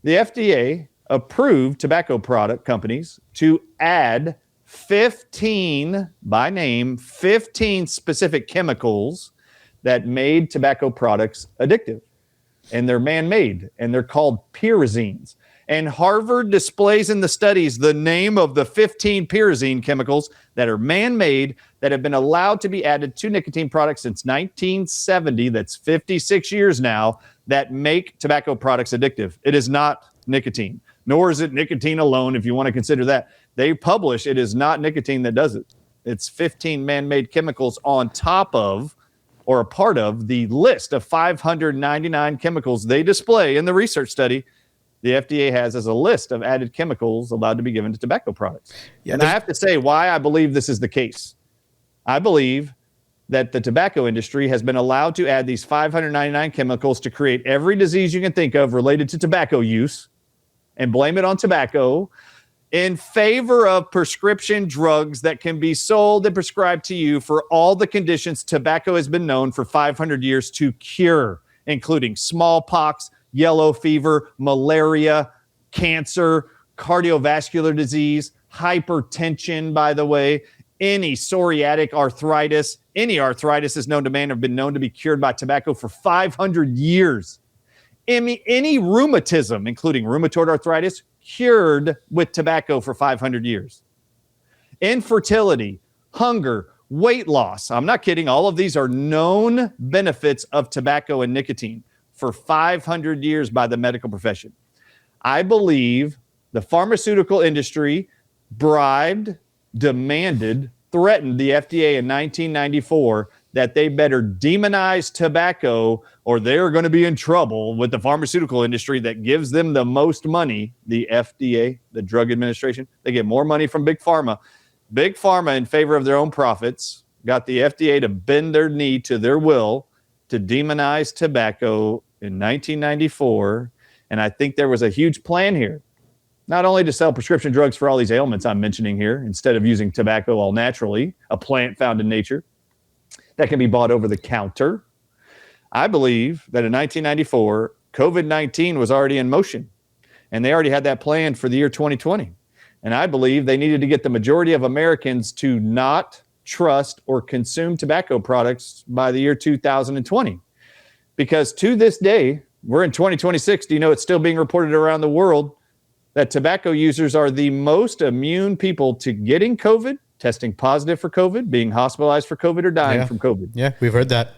the FDA approved tobacco product companies to add 15 specific chemicals that made tobacco products addictive. And they're man-made, and they're called pyrazines. And Harvard displays in the studies the name of the 15 pyrazine chemicals that are man-made that have been allowed to be added to nicotine products since 1970. That's 56 years now, that make tobacco products addictive. It is not nicotine, nor is it nicotine alone, if you want to consider that. They publish it is not nicotine that does it. It's 15 man-made chemicals on top of, or a part of, the list of 599 chemicals they display in the research study the FDA has as a list of added chemicals allowed to be given to tobacco products. Yeah, and I have to say why I believe this is the case. I believe that the tobacco industry has been allowed to add these 599 chemicals to create every disease you can think of related to tobacco use and blame it on tobacco in favor of prescription drugs that can be sold and prescribed to you for all the conditions tobacco has been known for 500 years to cure, including smallpox, yellow fever, malaria, cancer, cardiovascular disease, hypertension, by the way, any psoriatic arthritis. Any arthritis is known to man have been known to be cured by tobacco for 500 years. Any rheumatism, including rheumatoid arthritis, cured with tobacco for 500 years. Infertility, hunger, weight loss. I'm not kidding. All of these are known benefits of tobacco and nicotine for 500 years by the medical profession. I believe the pharmaceutical industry bribed, demanded, threatened the FDA in 1994 that they better demonize tobacco or they're going to be in trouble with the pharmaceutical industry that gives them the most money. The FDA, the Drug Administration, they get more money from Big Pharma. Big Pharma, in favor of their own profits, got the FDA to bend their knee to their will to demonize tobacco in 1994. And I think there was a huge plan here, not only to sell prescription drugs for all these ailments I'm mentioning here, instead of using tobacco all naturally, a plant found in nature that can be bought over the counter. I believe that in 1994, COVID-19 was already in motion, and they already had that plan for the year 2020. And I believe they needed to get the majority of Americans to not trust or consume tobacco products by the year 2020. Because to this day, we're in 2026. Do you know it's still being reported around the world that tobacco users are the most immune people to getting COVID, testing positive for COVID, being hospitalized for COVID, or dying from COVID? Yeah, we've heard that.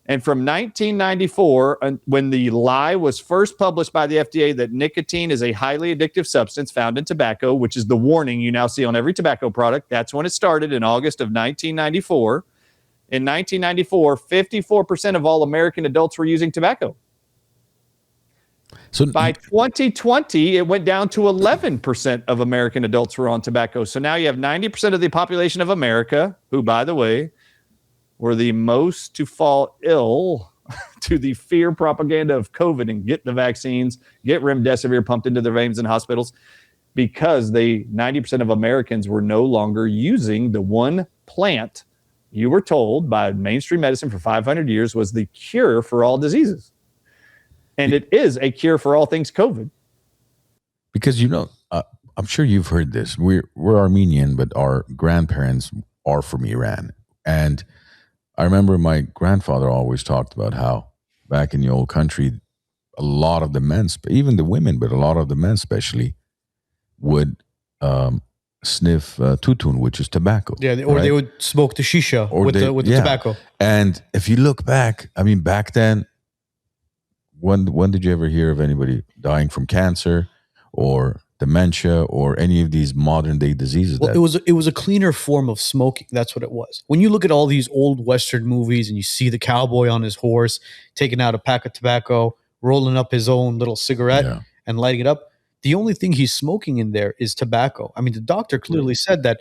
And from 1994, when the lie was first published by the FDA that nicotine is a highly addictive substance found in tobacco, which is the warning you now see on every tobacco product, that's when it started in August of 1994. In 1994, 54% of all American adults were using tobacco. So by 2020, it went down to 11% of American adults were on tobacco. So now you have 90% of the population of America, who, by the way, were the most to fall ill to the fear propaganda of COVID and get the vaccines, get remdesivir pumped into their veins in hospitals, because 90% of Americans were no longer using the one plant you were told by mainstream medicine for 500 years was the cure for all diseases. And it is a cure for all things COVID. Because, I'm sure you've heard this. We're Armenian, but our grandparents are from Iran. And I remember my grandfather always talked about how back in the old country, a lot of the men, even the women, but a lot of the men especially, would sniff tutun, which is tobacco. Yeah, or they would smoke the shisha with the tobacco. And if you look back, back then, when did you ever hear of anybody dying from cancer or dementia or any of these modern day diseases. Well, it was a cleaner form of smoking. That's what it was. When you look at all these old Western movies and you see the cowboy on his horse taking out a pack of tobacco, rolling up his own little cigarette Yeah. and lighting it up, the only thing he's smoking in there is tobacco. I mean, the doctor clearly said that.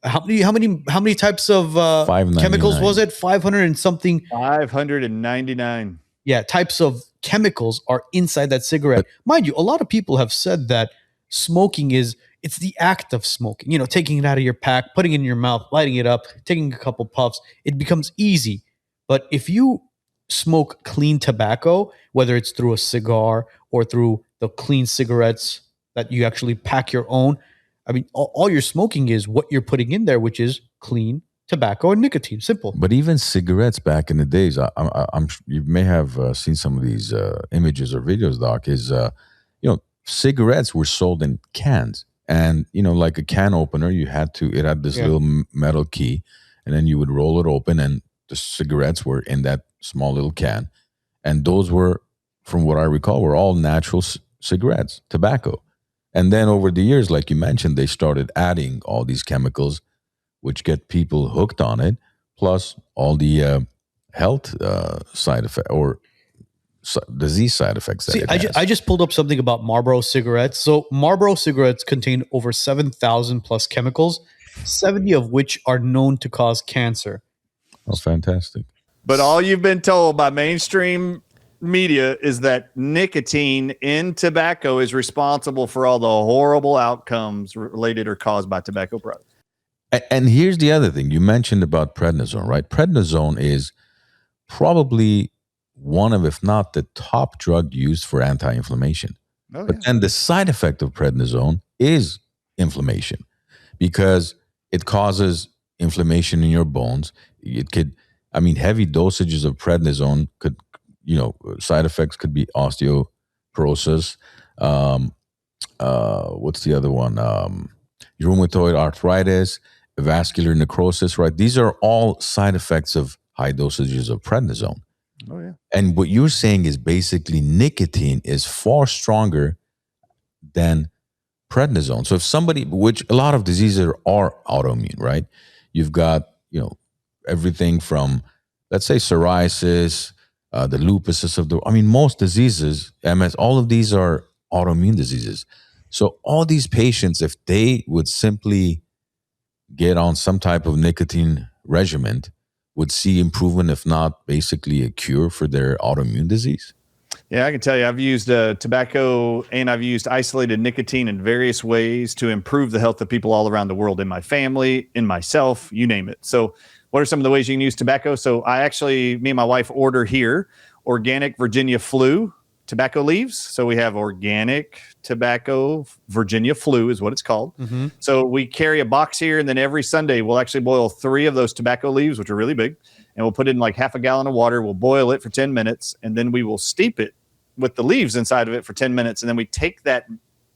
How many types of chemicals was it? 500 and something. 599. Yeah, types of chemicals are inside that cigarette. Mind you, a lot of people have said that smoking it's the act of smoking. You know, taking it out of your pack, putting it in your mouth, lighting it up, taking a couple puffs. It becomes easy. But if you smoke clean tobacco, whether it's through a cigar or through the clean cigarettes that you actually pack your own, I mean, all you're smoking is what you're putting in there, which is clean tobacco and nicotine. Simple. But even cigarettes back in the days, I'm you may have seen some of these images or videos, Doc. Cigarettes were sold in cans, and like a can opener, it had this little metal key, and then you would roll it open, and the cigarettes were in that small little can, and those were, from what I recall, were all natural cigarettes, tobacco. And then over the years, like you mentioned, they started adding all these chemicals, which get people hooked on it, plus all the health side effects or disease side effects. I just pulled up something about Marlboro cigarettes. So Marlboro cigarettes contain over 7,000 plus chemicals, 70 of which are known to cause cancer. Oh, fantastic. But all you've been told by mainstream media is that nicotine in tobacco is responsible for all the horrible outcomes related or caused by tobacco products. And here's the other thing. You mentioned about prednisone, right? Prednisone is probably one of, if not the top drug used for anti-inflammation. But then the side effect of prednisone is inflammation, because it causes inflammation in your bones. It could, heavy dosages of prednisone could, side effects could be osteoporosis. What's the other one? Rheumatoid arthritis, vascular necrosis, right? These are all side effects of high dosages of prednisone. Oh, yeah. And what you're saying is basically nicotine is far stronger than prednisone. So if somebody, which a lot of diseases are autoimmune, right? You've got, everything from, let's say, psoriasis, the lupuses most diseases, MS, all of these are autoimmune diseases. So all these patients, if they would simply get on some type of nicotine regimen, would see improvement, if not basically a cure for their autoimmune disease. Yeah, I can tell you, I've used tobacco and I've used isolated nicotine in various ways to improve the health of people all around the world, in my family, in myself, you name it. So what are some of the ways you can use tobacco? So me and my wife order here organic Virginia Flu tobacco leaves. So we have organic tobacco, Virginia Flu is what it's called. Mm-hmm. So we carry a box here, and then every Sunday we'll actually boil 3 of those tobacco leaves, which are really big, and we'll put it in like half a gallon of water. We'll boil it for 10 minutes, and then we will steep it with the leaves inside of it for 10 minutes. And then we take that,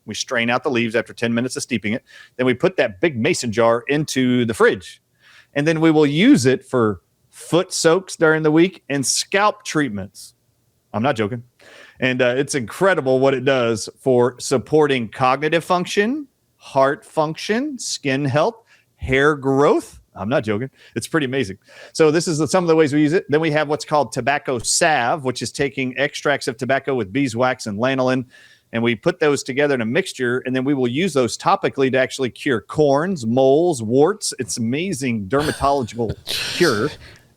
we strain out the leaves after 10 minutes of steeping it. Then we put that big mason jar into the fridge. And then we will use it for foot soaks during the week and scalp treatments. I'm not joking. And it's incredible what it does for supporting cognitive function, heart function, skin health, hair growth. I'm not joking. It's pretty amazing. So this is some of the ways we use it. Then we have what's called tobacco salve, which is taking extracts of tobacco with beeswax and lanolin, and we put those together in a mixture, and then we will use those topically to actually cure corns, moles, warts. It's amazing dermatological cure.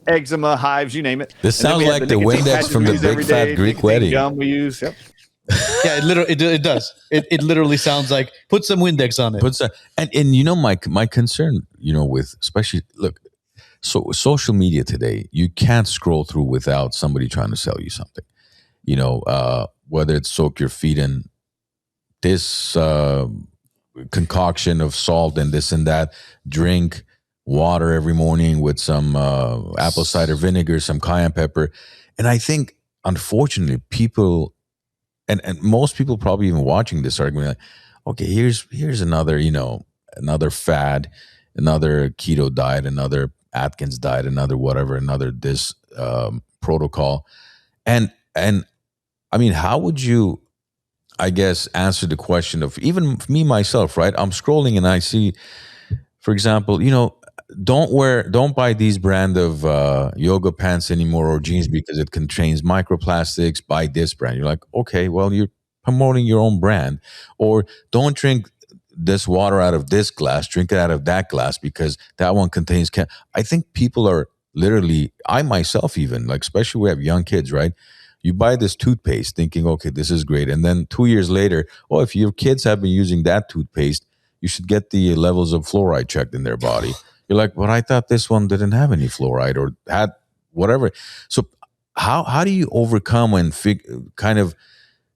Eczema, hives, you name it. This sounds like the Windex from the Big Fat Greek Wedding. Gum we use. Yep. Yeah, it does. It literally sounds like put some Windex on it. And my concern, with especially social media today, you can't scroll through without somebody trying to sell you something. Whether it's soak your feet in this concoction of salt and this and that, drink water every morning with some apple cider vinegar, some cayenne pepper. And I think, unfortunately, people, and most people probably even watching this are going to be like, okay, here's another, another fad, another keto diet, another Atkins diet, another whatever, another this protocol. And how would you I guess, answer the question of even me myself, right? I'm scrolling and I see, for example, don't buy these brand of yoga pants anymore or jeans because it contains microplastics. Buy this brand. You're like, okay, well, you're promoting your own brand. Or don't drink this water out of this glass, drink it out of that glass because that one contains I think people are literally, I myself even, like, especially we have young kids, right? You buy this toothpaste thinking, okay, this is great. And then 2 years later, oh, if your kids have been using that toothpaste, you should get the levels of fluoride checked in their body. You're like, but I thought this one didn't have any fluoride or had whatever. So how do you overcome and kind of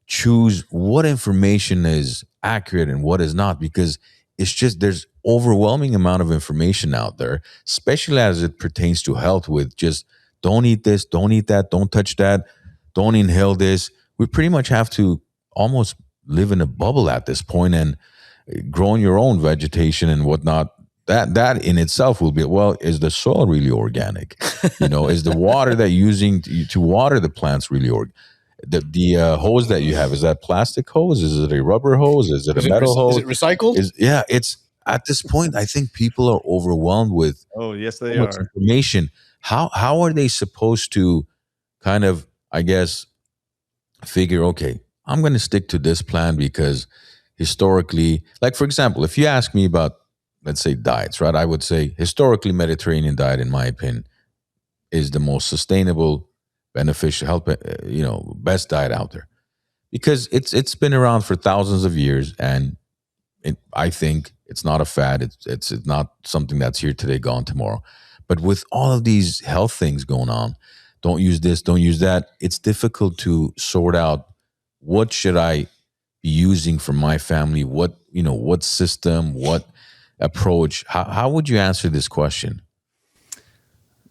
choose what information is accurate and what is not? Because it's just, there's overwhelming amount of information out there, especially as it pertains to health, with just don't eat this, don't eat that, don't touch that, don't inhale this. We pretty much have to almost live in a bubble at this point and growing your own vegetation and whatnot. That in itself will be, well, is the soil really organic? Is the water that you're using to water the plants really the hose that you have, is that plastic hose? Is it a rubber hose? Is it a metal hose? Is it recycled? It's at this point, I think people are overwhelmed with yes, they are. Information. How are they supposed to kind of, I guess, figure, okay, I'm going to stick to this plan because historically, like, for example, if you ask me about, let's say, diets, right? I would say historically Mediterranean diet, in my opinion, is the most sustainable, beneficial, best diet out there because it's been around for thousands of years, and I think it's not a fad. It's not something that's here today, gone tomorrow. But with all of these health things going on, don't use this, don't use that, it's difficult to sort out what should I be using for my family, what system, what approach. How would you answer this question?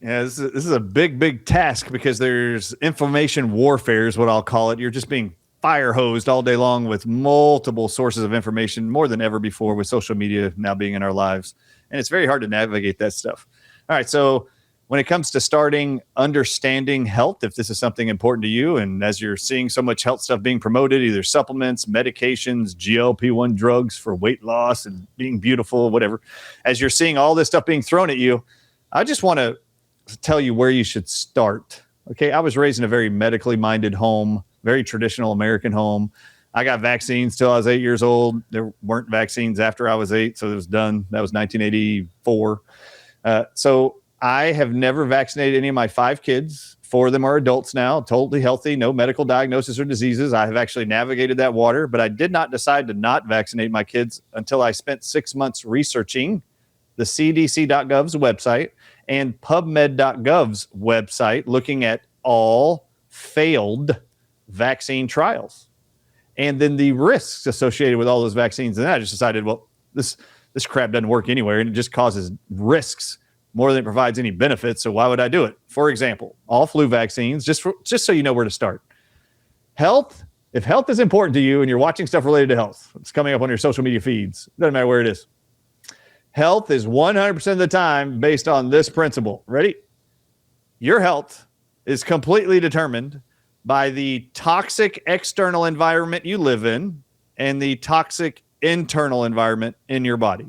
Yeah, this is a big task because there's information warfare is what I'll call it. You're just being fire hosed all day long with multiple sources of information, more than ever before, with social media now being in our lives. And it's very hard to navigate that stuff. All right, so when it comes to understanding health, if this is something important to you, and as you're seeing so much health stuff being promoted, either supplements, medications, GLP-1 drugs for weight loss and being beautiful, whatever, as you're seeing all this stuff being thrown at you, I just want to tell you where you should start. Okay, I was raised in a very medically minded home, very traditional American home. I got vaccines till I was 8 years old. There weren't vaccines after I was 8, so it was done. That was 1984. So I have never vaccinated any of my 5 kids. 4 of them are adults now, totally healthy, no medical diagnosis or diseases. I have actually navigated that water, but I did not decide to not vaccinate my kids until I spent 6 months researching the CDC.gov's website and PubMed.gov's website, looking at all failed vaccine trials and then the risks associated with all those vaccines. And then I just decided, well, this crap doesn't work anywhere, and it just causes risks more than it provides any benefits. So why would I do it? For example, all flu vaccines, just so you know where to start. Health, if health is important to you and you're watching stuff related to health, it's coming up on your social media feeds, doesn't matter where it is. Health is 100% of the time based on this principle. Ready? Your health is completely determined by the toxic external environment you live in and the toxic internal environment in your body.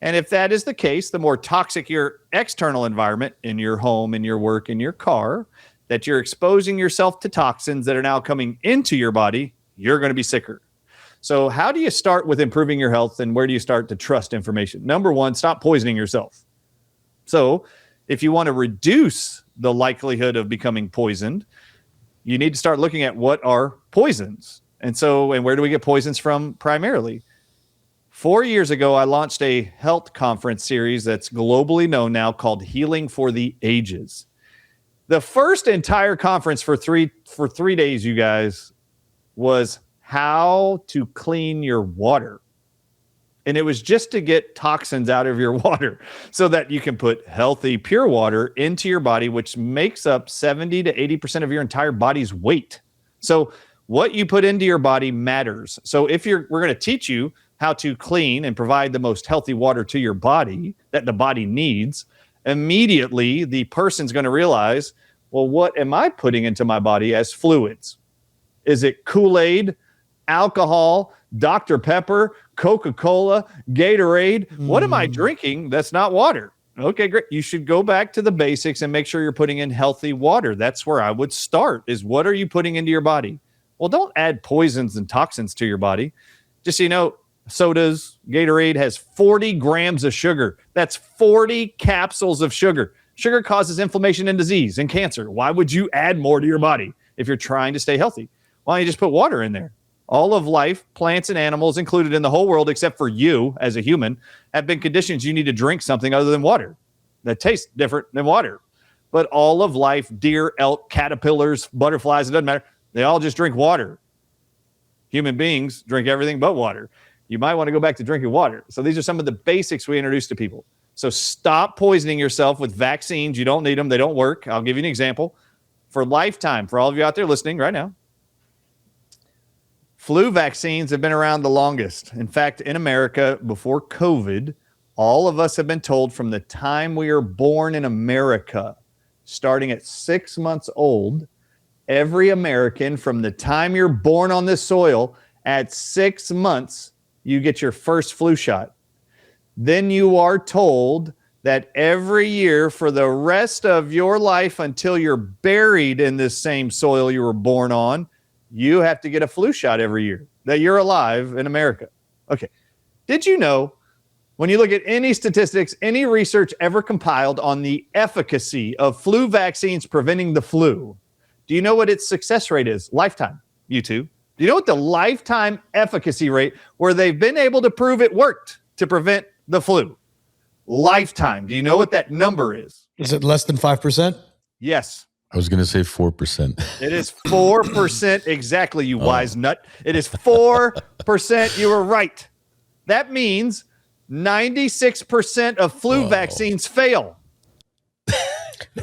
And if that is the case, the more toxic your external environment in your home, in your work, in your car, that you're exposing yourself to toxins that are now coming into your body, you're going to be sicker. So how do you start with improving your health, and where do you start to trust information? Number one, stop poisoning yourself. So if you want to reduce the likelihood of becoming poisoned, you need to start looking at what are poisons. And where do we get poisons from primarily? 4 years ago, I launched a health conference series that's globally known now called Healing for the Ages. The first entire conference for three days, you guys, was how to clean your water. And it was just to get toxins out of your water so that you can put healthy, pure water into your body, which makes up 70 to 80% of your entire body's weight. So what you put into your body matters. So we're going to teach you how to clean and provide the most healthy water to your body that the body needs. Immediately, the person's going to realize, well, what am I putting into my body as fluids? Is it Kool-Aid alcohol, Dr. Pepper, Coca-Cola, Gatorade. What am I drinking that's not water? Okay, great. You should go back to the basics and make sure you're putting in healthy water. That's where I would start, is what are you putting into your body? Well, don't add poisons and toxins to your body. Just so you know, sodas, Gatorade has 40 grams of sugar. That's 40 capsules of sugar. Sugar causes inflammation and disease and cancer. Why would you add more to your body if you're trying to stay healthy? Why don't you just put water in there? All of life, plants and animals included in the whole world, except for you as a human, have been conditioned you need to drink something other than water that tastes different than water. But all of life, deer, elk, caterpillars, butterflies, it doesn't matter. They all just drink water. Human beings drink everything but water. You might want to go back to drinking water. So these are some of the basics we introduce to people. So stop poisoning yourself with vaccines. You don't need them. They don't work. I'll give you an example. For lifetime, for all of you out there listening right now, flu vaccines have been around the longest. In fact, in America, before COVID, all of us have been told from the time we are born in America, starting at 6 months old, every American from the time you're born on this soil, at 6 months, you get your first flu shot. Then you are told that every year for the rest of your life until you're buried in this same soil you were born on, you have to get a flu shot every year that you're alive in America. Okay. Did you know when you look at any statistics, any research ever compiled on the efficacy of flu vaccines preventing the flu, do you know what its success rate is? Lifetime, you two. Do you know what the lifetime efficacy rate where they've been able to prove it worked to prevent the flu? Lifetime. Do you know what that number is? Is it less than 5%? Yes. I was going to say 4%. It is 4% exactly, you wise nut. It is 4%. You were right. That means 96% of flu vaccines fail.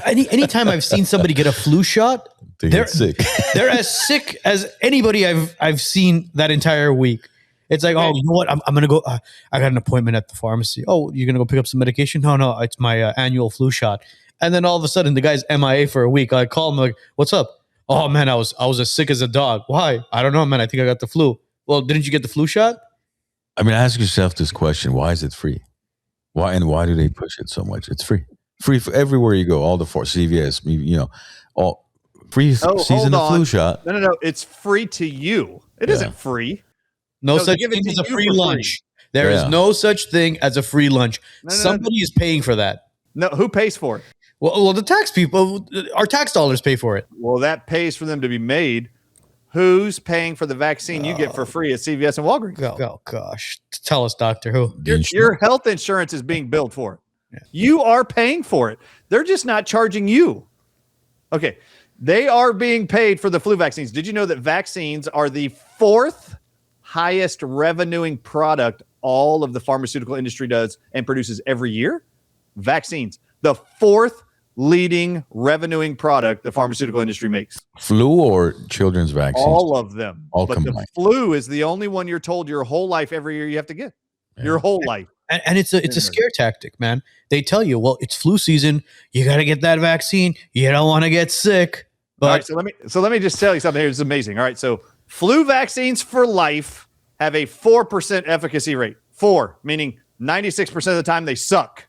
Anytime I've seen somebody get a flu shot, They get sick. they're as sick as anybody I've seen that entire week. It's like, oh, you know what? I'm going to go. I got an appointment at the pharmacy. Oh, you're going to go pick up some medication? No, it's my annual flu shot. And then all of a sudden, the guy's MIA for a week. I call him like, what's up? Oh, man, I was as sick as a dog. Why? I don't know, man. I think I got the flu. Well, didn't you get the flu shot? I mean, ask yourself this question. Why is it free? Why do they push it so much? It's free. Free for everywhere you go. All the CVS, all free season of flu shot. No. It's free to you. It isn't free. No such thing as a free lunch. There is no such thing as a free lunch. Somebody is paying for that. No, who pays for it? Well, the tax people, our tax dollars pay for it. Well, that pays for them to be made. Who's paying for the vaccine you get for free at CVS and Walgreens? Oh gosh. Tell us, doctor, who? Your health insurance is being billed for it. Yeah. You are paying for it. They're just not charging you. Okay. They are being paid for the flu vaccines. Did you know that vaccines are the fourth highest revenuing product all of the pharmaceutical industry does and produces every year? Vaccines. The fourth leading revenuing product the pharmaceutical industry makes. Flu or children's vaccines? All of them. All but combined. The flu is the only one you're told your whole life every year you have to get. Yeah. Your whole life. And it's a scare tactic, man. They tell you, well, it's flu season. You got to get that vaccine. You don't want to get sick. But all right, so let me just tell you something here. It's amazing. All right, so flu vaccines for life have a 4% efficacy rate. 4, meaning 96% of the time they suck.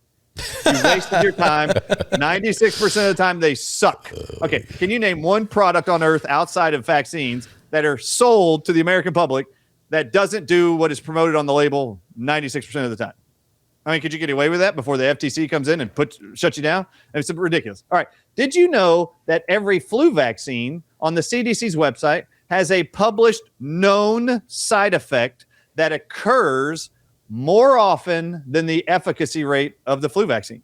You wasted your time. 96% of the time they suck. Okay, can you name one product on earth outside of vaccines that are sold to the American public that doesn't do what is promoted on the label 96% of the time? I mean, could you get away with that before the FTC comes in and shuts you down? It's ridiculous. All right. Did you know that every flu vaccine on the CDC's website has a published known side effect that occurs more often than the efficacy rate of the flu vaccine?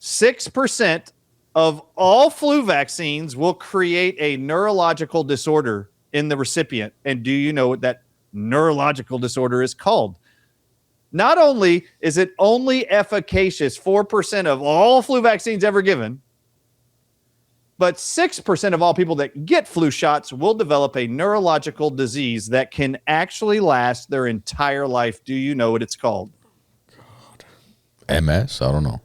6% of all flu vaccines will create a neurological disorder in the recipient. And do you know what that neurological disorder is called? Not only is it only efficacious 4% of all flu vaccines ever given, but 6% of all people that get flu shots will develop a neurological disease that can actually last their entire life. Do you know what it's called? MS? I don't know.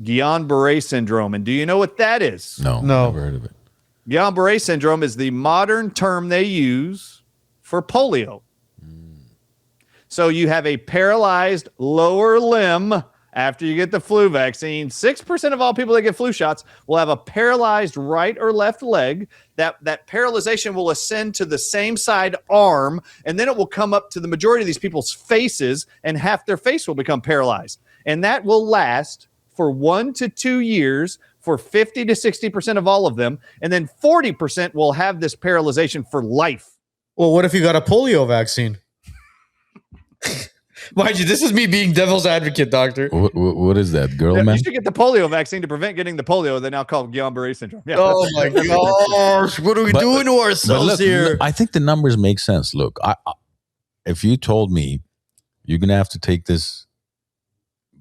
Guillain-Barré syndrome. And do you know what that is? No. Never heard of it. Guillain-Barré syndrome is the modern term they use for polio. So you have a paralyzed lower limb after you get the flu vaccine. 6% of all people that get flu shots will have a paralyzed right or left leg. That paralyzation will ascend to the same side arm, and then it will come up to the majority of these people's faces, and half their face will become paralyzed. And that will last for 1 to 2 years for 50 to 60% of all of them. And then 40% will have this paralyzation for life. Well, what if you got a polio vaccine? Mind you, this is me being devil's advocate, doctor. What is that, girl, man? You should get the polio vaccine to prevent getting the polio. They now call Guillain-Barré syndrome. Yeah, oh my gosh, what are we doing to ourselves here? I think the numbers make sense. Look, if you told me you're gonna have to take this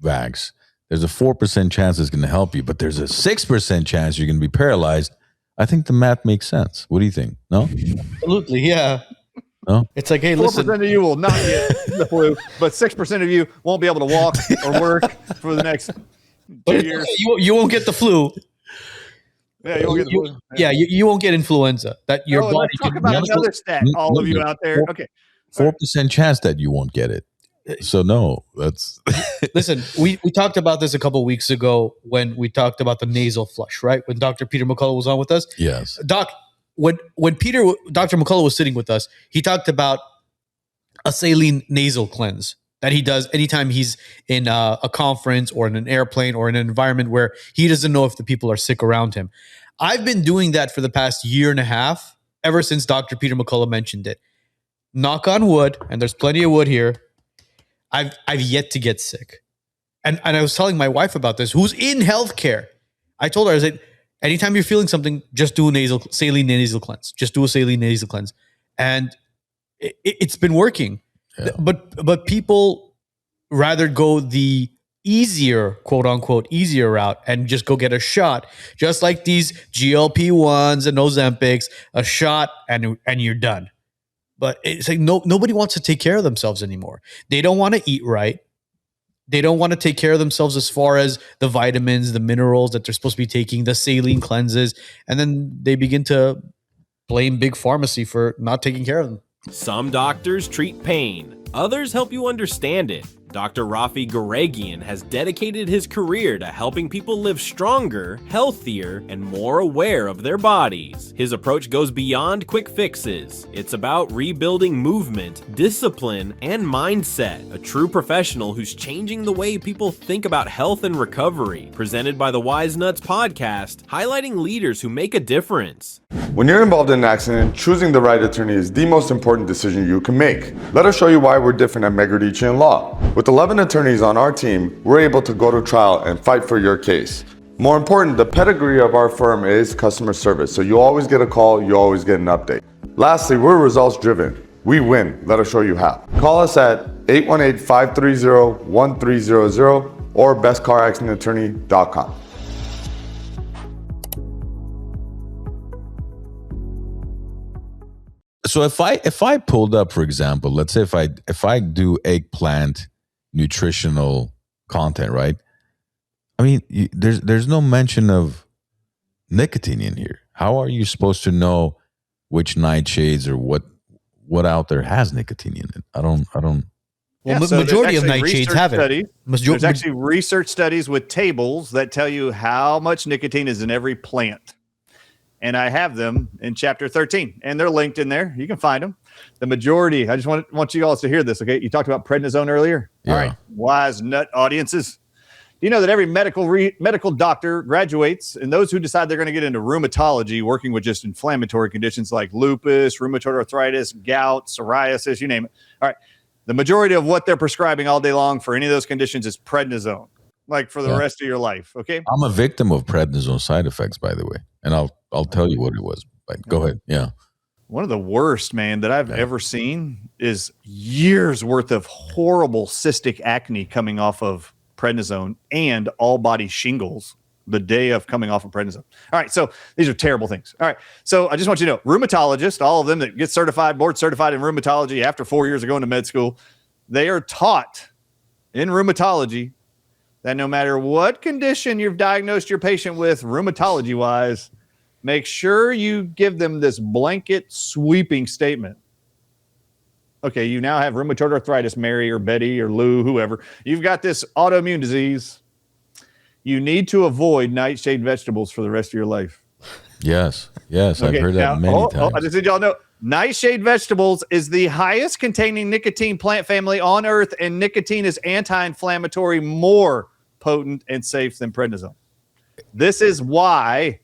vax, there's a 4% chance it's gonna help you, but there's a 6% chance you're gonna be paralyzed. I think the math makes sense. What do you think? No? Absolutely, yeah. No? It's like, hey, 4% listen. of you will not get the flu, but 6% of you won't be able to walk or work for the next 2 years. You won't get the flu. Yeah, you won't get the flu. Yeah, you won't get influenza. That your body let's talk about another stat, all of you out there. Okay. 4% chance that you won't get it. So no, that's listen, we talked about this a couple of weeks ago when we talked about the nasal flush, right? When Dr. Peter McCullough was on with us. yes. Doc, when Dr. McCullough was sitting with us, he talked about a saline nasal cleanse that he does anytime he's in a conference or in an airplane or in an environment where he doesn't know if the people are sick around him. I've been doing that for the past year and a half, ever since Dr. Peter McCullough mentioned it. Knock on wood, and there's plenty of wood here. I've yet to get sick. And I was telling my wife about this, who's in healthcare. I told her, I said, anytime you're feeling something, just do a saline nasal cleanse. Just do a saline nasal cleanse. And it's been working. Yeah. But people rather go the easier, quote unquote, easier route and just go get a shot. Just like these GLP-1s and Ozempics, a shot and you're done. But it's like nobody wants to take care of themselves anymore. They don't want to eat right. They don't want to take care of themselves as far as the vitamins, the minerals that they're supposed to be taking, the saline cleanses, and then they begin to blame big pharmacy for not taking care of them. Some doctors treat pain, others help you understand it. Dr. Rafi Garegian has dedicated his career to helping people live stronger, healthier, and more aware of their bodies. His approach goes beyond quick fixes. It's about rebuilding movement, discipline, and mindset. A true professional who's changing the way people think about health and recovery. Presented by the WiseNuts Podcast, highlighting leaders who make a difference. When you're involved in an accident, choosing the right attorney is the most important decision you can make. Let us show you why we're different at Megridici Law. With 11 attorneys on our team, we're able to go to trial and fight for your case. More important, the pedigree of our firm is customer service, so you always get a call, you always get an update. Lastly, we're results driven. We win. Let us show you how. Call us at 818-530-1300 or bestcaraccidentattorney.com. So if I pulled up, for example, let's say if I do eggplant nutritional content, right? I mean, there's no mention of nicotine in here. How are you supposed to know which nightshades or what out there has nicotine in it? I don't. Well, the majority of nightshades have it. There's actually research studies with tables that tell you how much nicotine is in every plant. And I have them in chapter 13, and they're linked in there. You can find them. The majority, I just want you all to hear this, okay? You talked about prednisone earlier. Yeah. All right, wise nut audiences. Do you know that every medical doctor graduates, and those who decide they're going to get into rheumatology, working with just inflammatory conditions like lupus, rheumatoid arthritis, gout, psoriasis, you name it. All right, the majority of what they're prescribing all day long for any of those conditions is prednisone, like for the rest of your life, okay? I'm a victim of prednisone side effects, by the way, and I'll tell you what it was. But go ahead. Yeah. One of the worst, man, that I've ever seen is years worth of horrible cystic acne coming off of prednisone and all body shingles the day of coming off of prednisone. All right. So these are terrible things. All right. So I just want you to know, rheumatologists, all of them that get certified, board certified in rheumatology after 4 years of going to med school, they are taught in rheumatology that no matter what condition you've diagnosed your patient with rheumatology wise, make sure you give them this blanket sweeping statement. okay, you now have rheumatoid arthritis, Mary or Betty or Lou, whoever. You've got this autoimmune disease. You need to avoid nightshade vegetables for the rest of your life. Yes. I've heard that many times. I just need y'all know, nightshade vegetables is the highest containing nicotine plant family on earth, and nicotine is anti-inflammatory, more potent and safe than prednisone. This is why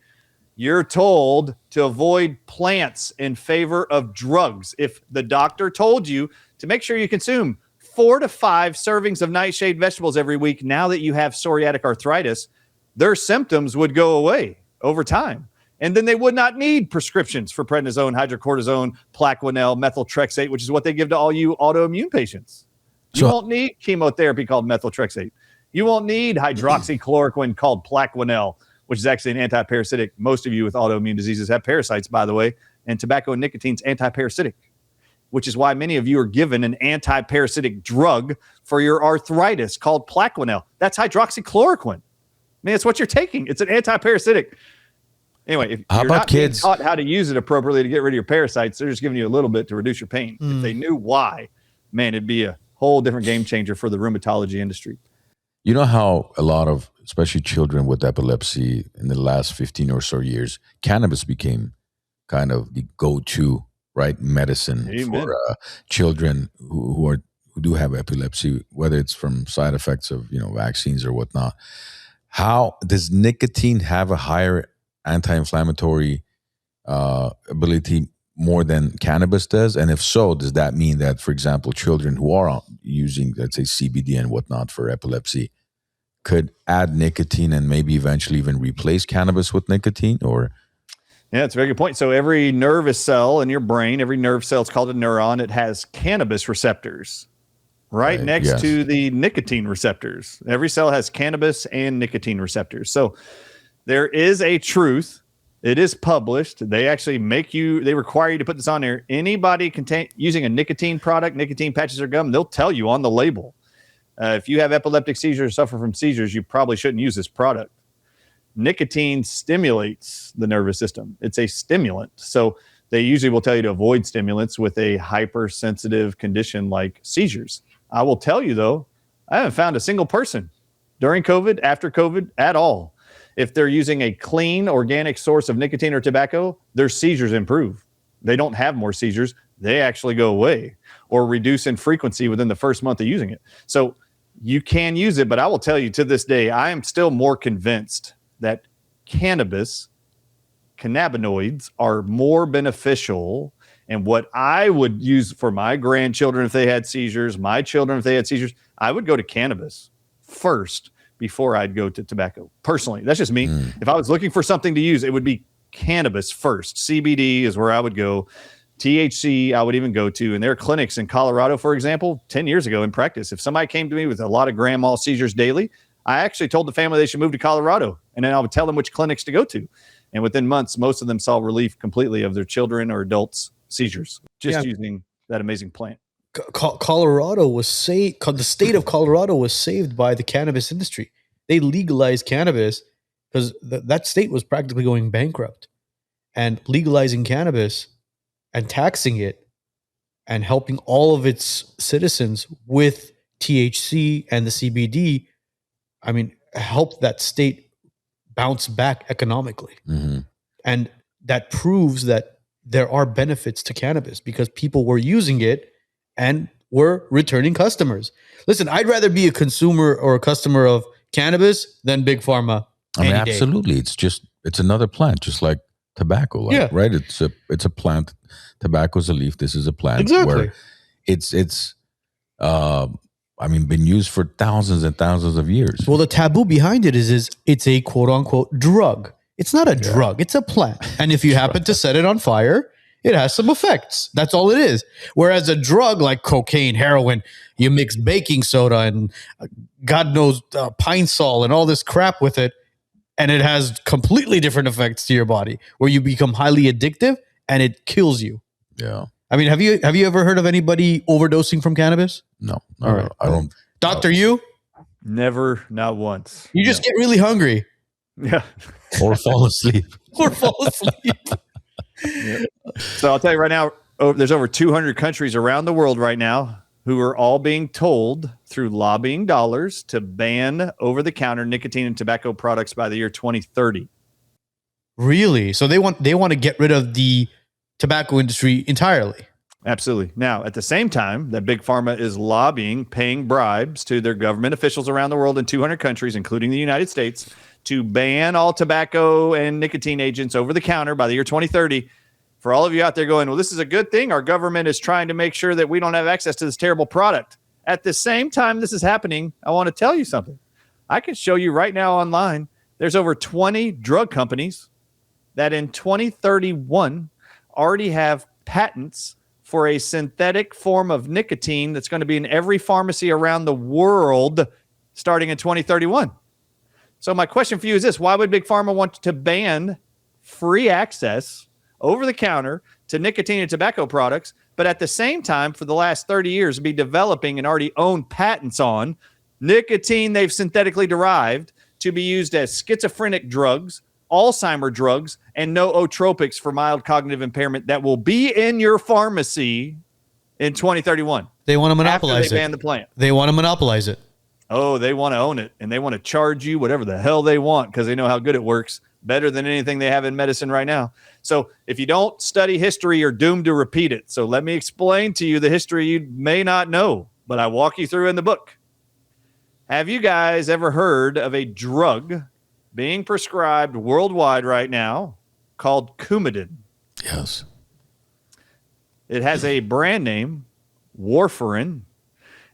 you're told to avoid plants in favor of drugs. If the doctor told you to make sure you consume 4 to 5 servings of nightshade vegetables every week, now that you have psoriatic arthritis, their symptoms would go away over time. And then they would not need prescriptions for prednisone, hydrocortisone, Plaquenil, methotrexate, which is what they give to all you autoimmune patients. You won't need chemotherapy called methotrexate. You won't need hydroxychloroquine called Plaquenil, which is actually an anti-parasitic. Most of you with autoimmune diseases have parasites, by the way, and tobacco and nicotine's anti-parasitic, which is why many of you are given an anti-parasitic drug for your arthritis called Plaquenil. That's hydroxychloroquine. I mean, it's what you're taking. It's an anti-parasitic. Anyway, if how you're about not being kids taught how to use it appropriately to get rid of your parasites, they're just giving you a little bit to reduce your pain. If they knew why, man, it'd be a whole different game changer for the rheumatology industry. You know how a lot of, especially children with epilepsy in the last 15 or so years, cannabis became kind of the go-to, right, medicine for children who do have epilepsy, whether it's from side effects of, vaccines or whatnot. How does nicotine have a higher anti-inflammatory ability more than cannabis does? And if so, does that mean that, for example, children who are using, let's say, CBD and whatnot for epilepsy could add nicotine and maybe eventually even replace cannabis with nicotine? Or yeah, it's a very good point. So every nervous cell in your brain, every nerve cell, it's called a neuron. It has cannabis receptors right next to the nicotine receptors. Every cell has cannabis and nicotine receptors. So there is a truth. It is published. They actually they require you to put this on there. Anybody using a nicotine product, nicotine patches or gum, they'll tell you on the label. If you have epileptic seizures or suffer from seizures, you probably shouldn't use this product. Nicotine stimulates the nervous system. It's a stimulant. So they usually will tell you to avoid stimulants with a hypersensitive condition like seizures. I will tell you, though, I haven't found a single person during COVID, after COVID, at all. If they're using a clean, organic source of nicotine or tobacco, their seizures improve. They don't have more seizures. They actually go away or reduce in frequency within the first month of using it. So you can use it, but I will tell you, to this day, I am still more convinced that cannabinoids are more beneficial. And what I would use for my grandchildren if they had seizures, my children if they had seizures, I would go to cannabis first before I'd go to tobacco. Personally, that's just me. If I was looking for something to use, it would be cannabis first. CBD is where I would go. THC, I would even go to. And there are clinics in Colorado, for example, 10 years ago in practice. If somebody came to me with a lot of grand mal seizures daily, I actually told the family they should move to Colorado. And then I would tell them which clinics to go to. And within months, most of them saw relief completely of their children or adults' seizures just using that amazing plant. Colorado was saved. The state of Colorado was saved by the cannabis industry. They legalized cannabis because that state was practically going bankrupt. And legalizing cannabis and taxing it and helping all of its citizens with THC and the CBD, I mean, helped that state bounce back economically. Mm-hmm. And that proves that there are benefits to cannabis because people were using it and were returning customers. Listen, I'd rather be a consumer or a customer of cannabis than Big Pharma. I mean, absolutely. It's another plant, just like tobacco, right? It's a plant. Tobacco is a leaf. This is a plant where it's been used for thousands and thousands of years. Well, the taboo behind it is it's a quote unquote drug. It's not a drug. It's a plant. And if you happen to set it on fire, it has some effects. That's all it is. Whereas a drug like cocaine, heroin, you mix baking soda and God knows pine sol and all this crap with it, and it has completely different effects to your body where you become highly addictive and it kills you. Yeah. I mean, have you ever heard of anybody overdosing from cannabis? No. All right. I don't. Doctor, you? Never, not once. You just get really hungry. Yeah. Or fall asleep. Or fall asleep. Yeah. So I'll tell you right now, there's over 200 countries around the world right now who are all being told through lobbying dollars to ban over-the-counter nicotine and tobacco products by the year 2030. Really? So they want to get rid of the tobacco industry entirely. Absolutely. Now, at the same time that Big Pharma is lobbying, paying bribes to their government officials around the world in 200 countries, including the United States, to ban all tobacco and nicotine agents over the counter by the year 2030. For all of you out there going, well, this is a good thing. Our government is trying to make sure that we don't have access to this terrible product. At the same time this is happening, I want to tell you something. I can show you right now online. There's over 20 drug companies that in 2031 already have patents for a synthetic form of nicotine that's going to be in every pharmacy around the world starting in 2031. So my question for you is this: why would Big Pharma want to ban free access over the counter to nicotine and tobacco products, but at the same time, for the last 30 years, be developing and already own patents on nicotine they've synthetically derived to be used as schizophrenic drugs, Alzheimer drugs, and nootropics for mild cognitive impairment that will be in your pharmacy in 2031? They want to monopolize after they ban the plant. They want to monopolize it. Oh, they want to own it, and they want to charge you whatever the hell they want because they know how good it works, better than anything they have in medicine right now. So if you don't study history, you're doomed to repeat it. So let me explain to you the history you may not know, but I walk you through in the book. Have you guys ever heard of a drug being prescribed worldwide right now called Coumadin? Yes. It has a brand name, warfarin.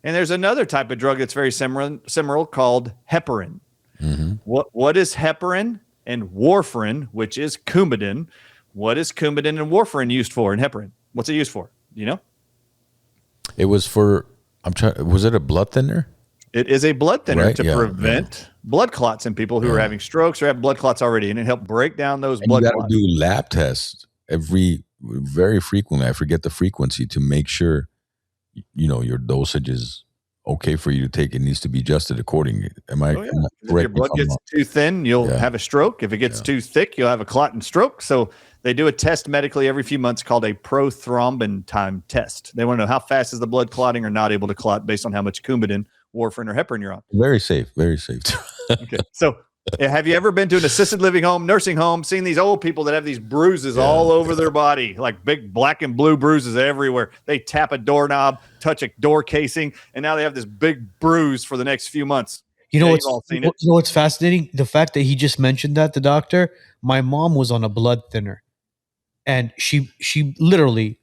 And there's another type of drug that's very similar called heparin. Mm-hmm. What is heparin and warfarin, which is Coumadin? What is Coumadin and warfarin used for, and heparin? What's it used for? Do you know? It was for, was it a blood thinner? It is a blood thinner Right, to yeah, prevent blood clots in people who are having strokes or have blood clots already, and it helped break down those blood you clots. got to do lab tests very frequently. I forget the frequency to make sure, your dosage is okay for you to take. It needs to be adjusted accordingly. Am I correct? If your blood gets too thin, you'll have a stroke. If it gets too thick, you'll have a clot and stroke. So they do a test medically every few months called a prothrombin time test. They want to know how fast is the blood clotting or not able to clot based on how much Coumadin, warfarin, or heparin you're on. Very safe. Very safe. Okay. So have you ever been to an assisted living home, nursing home, seen these old people that have these bruises all over their body, like big black and blue bruises everywhere? They tap a doorknob, touch a door casing, and now they have this big bruise for the next few months. You know what's fascinating? The fact that he just mentioned that, the doctor, my mom was on a blood thinner, and she literally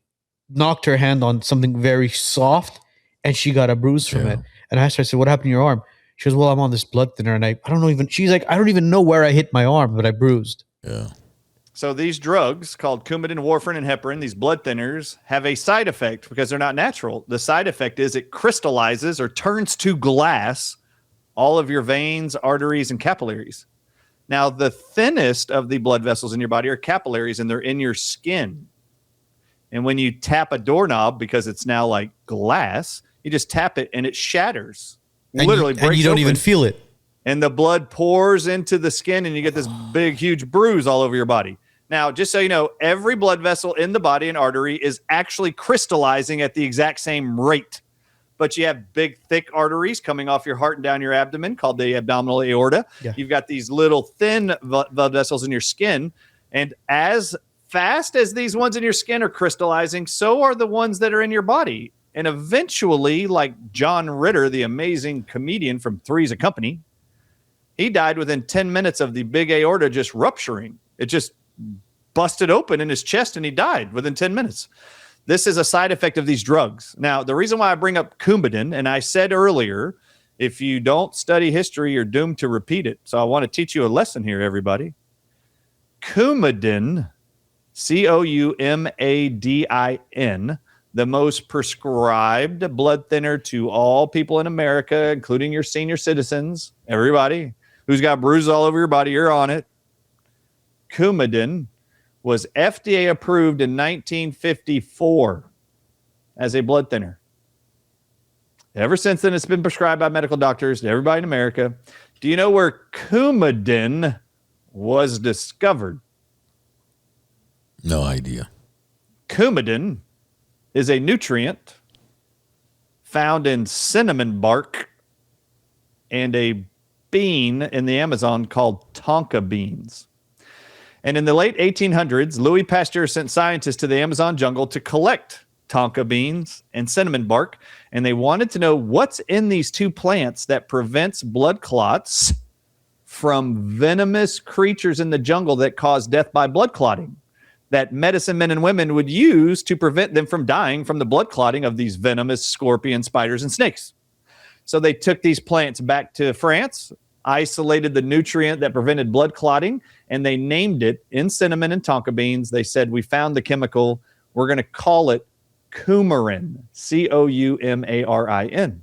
knocked her hand on something very soft, and she got a bruise from it. And I asked her, I said, "What happened to your arm?" She goes, "Well, I'm on this blood thinner, and I don't even." She's like, "I don't even know where I hit my arm, but I bruised." Yeah. So these drugs called Coumadin, warfarin, and heparin, these blood thinners, have a side effect because they're not natural. The side effect is it crystallizes or turns to glass all of your veins, arteries, and capillaries. Now, the thinnest of the blood vessels in your body are capillaries, and they're in your skin. And when you tap a doorknob, because it's now like glass, you just tap it and it shatters. Literally breaks and you don't even feel it. And the blood pours into the skin and you get this big, huge bruise all over your body. Now, just so you know, every blood vessel in the body and artery is actually crystallizing at the exact same rate. But you have big, thick arteries coming off your heart and down your abdomen called the abdominal aorta. Yeah. You've got these little thin blood vessels in your skin. And as fast as these ones in your skin are crystallizing, so are the ones that are in your body. And eventually, like John Ritter, the amazing comedian from Three's a Company, he died within 10 minutes of the big aorta just rupturing. It just busted open in his chest and he died within 10 minutes. This is a side effect of these drugs. Now, the reason why I bring up Coumadin, and I said earlier, if you don't study history, you're doomed to repeat it. So I want to teach you a lesson here, everybody. Coumadin, Coumadin, the most prescribed blood thinner to all people in America, including your senior citizens, everybody who's got bruises all over your body, you're on it. Coumadin was FDA approved in 1954 as a blood thinner. Ever since then, it's been prescribed by medical doctors to everybody in America. Do you know where Coumadin was discovered? No idea. Coumadin is a nutrient found in cinnamon bark and a bean in the Amazon called tonka beans. And in the late 1800s, Louis Pasteur sent scientists to the Amazon jungle to collect tonka beans and cinnamon bark, and they wanted to know what's in these two plants that prevents blood clots from venomous creatures in the jungle that cause death by blood clotting, that medicine men and women would use to prevent them from dying from the blood clotting of these venomous scorpions, spiders, and snakes. So they took these plants back to France, isolated the nutrient that prevented blood clotting, and they named it in cinnamon and tonka beans. They said, we found the chemical. We're going to call it coumarin, Coumarin.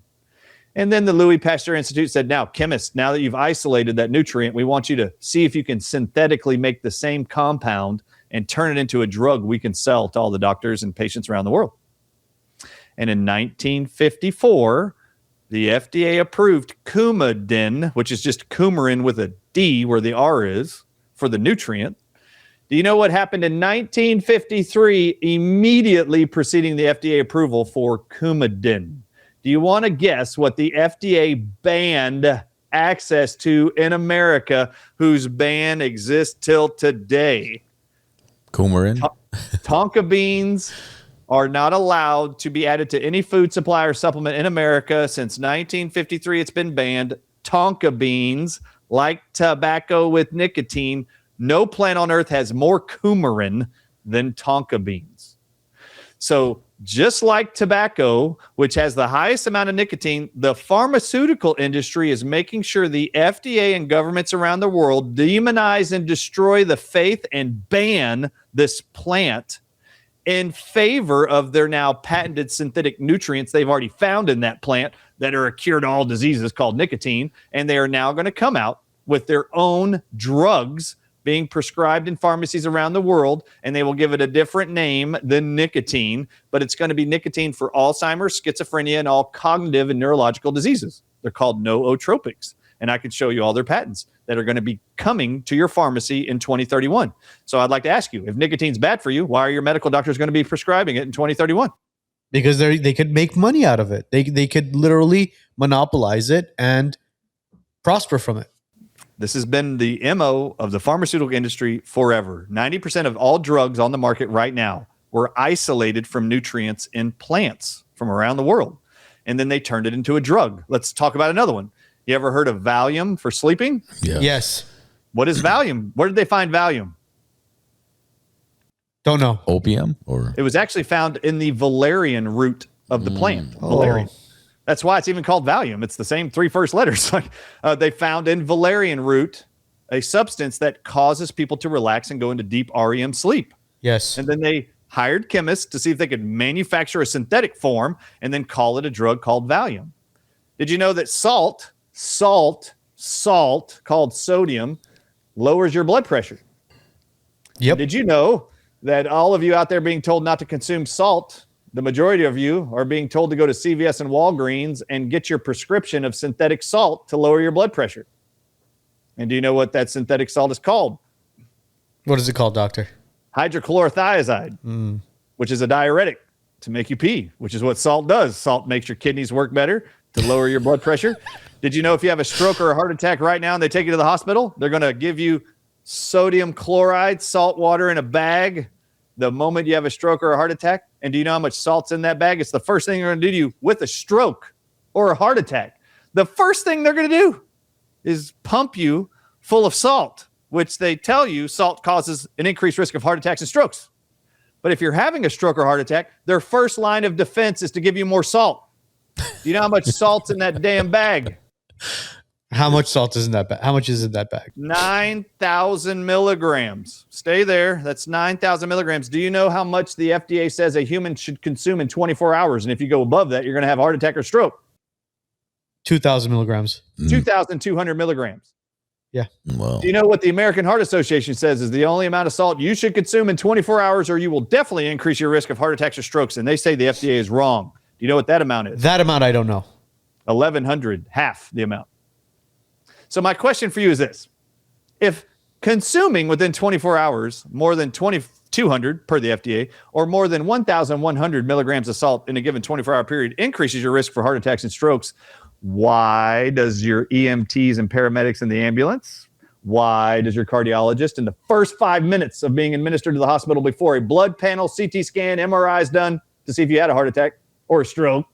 And then the Louis Pasteur Institute said, now, chemists, now that you've isolated that nutrient, we want you to see if you can synthetically make the same compound and turn it into a drug we can sell to all the doctors and patients around the world. And in 1954, the FDA approved Coumadin, which is just coumarin with a D where the R is for the nutrient. Do you know what happened in 1953, immediately preceding the FDA approval for Coumadin? Do you want to guess what the FDA banned access to in America, whose ban exists till today? Coumarin? Tonka beans are not allowed to be added to any food supply or supplement in America. Since 1953, it's been banned. Tonka beans, like tobacco with nicotine, no plant on earth has more coumarin than tonka beans. So just like tobacco, which has the highest amount of nicotine, the pharmaceutical industry is making sure the FDA and governments around the world demonize and destroy the faith and ban this plant in favor of their now patented synthetic nutrients they've already found in that plant that are a cure to all diseases called nicotine. And they are now going to come out with their own drugs being prescribed in pharmacies around the world, and they will give it a different name than nicotine, but it's going to be nicotine for Alzheimer's, schizophrenia, and all cognitive and neurological diseases. They're called nootropics, and I can show you all their patents that are going to be coming to your pharmacy in 2031. So I'd like to ask you, if nicotine's bad for you, why are your medical doctors going to be prescribing it in 2031? Because they could make money out of it. They could literally monopolize it and prosper from it. This has been the MO of the pharmaceutical industry forever. 90% of all drugs on the market right now were isolated from nutrients in plants from around the world. And then they turned it into a drug. Let's talk about another one. You ever heard of Valium for sleeping? Yeah. Yes. What is Valium? Where did they find Valium? Don't know. Opium? Or It was actually found in the valerian root of the plant. Valerian. That's why it's even called Valium. It's the same three first letters. They found in valerian root a substance that causes people to relax and go into deep REM sleep. Yes. And then they hired chemists to see if they could manufacture a synthetic form and then call it a drug called Valium. Did you know that salt called sodium lowers your blood pressure? Yep. Did you know that all of you out there being told not to consume salt, the majority of you are being told to go to CVS and Walgreens and get your prescription of synthetic salt to lower your blood pressure? And do you know what that synthetic salt is called? What is it called, doctor? Hydrochlorothiazide, which is a diuretic to make you pee, which is what salt does. Salt makes your kidneys work better to lower your blood pressure. Did you know if you have a stroke or a heart attack right now and they take you to the hospital, they're going to give you sodium chloride, salt water in a bag the moment you have a stroke or a heart attack? And do you know how much salt's in that bag? It's the first thing they're going to do to you with a stroke or a heart attack. The first thing they're going to do is pump you full of salt, which they tell you salt causes an increased risk of heart attacks and strokes. But if you're having a stroke or heart attack, their first line of defense is to give you more salt. Do you know how much salt's in that damn bag? How much salt is in that bag? How much is in that bag? 9,000 milligrams. Stay there. That's 9,000 milligrams. Do you know how much the FDA says a human should consume in 24 hours? And if you go above that, you're going to have a heart attack or stroke. 2,000 milligrams. 2,200 milligrams. Yeah. well, Do you know what the American Heart Association says is the only amount of salt you should consume in 24 hours, or you will definitely increase your risk of heart attacks or strokes? And they say the FDA is wrong. Do you know what that amount is? That amount I don't know. 1,100, half the amount. So my question for you is this. If consuming within 24 hours more than 200 per the FDA, or more than 1,100 milligrams of salt in a given 24-hour period increases your risk for heart attacks and strokes. Why does your EMTs and paramedics in the ambulance? Why does your cardiologist in the first 5 minutes of being administered to the hospital before a blood panel, CT scan, MRI is done to see if you had a heart attack or a stroke?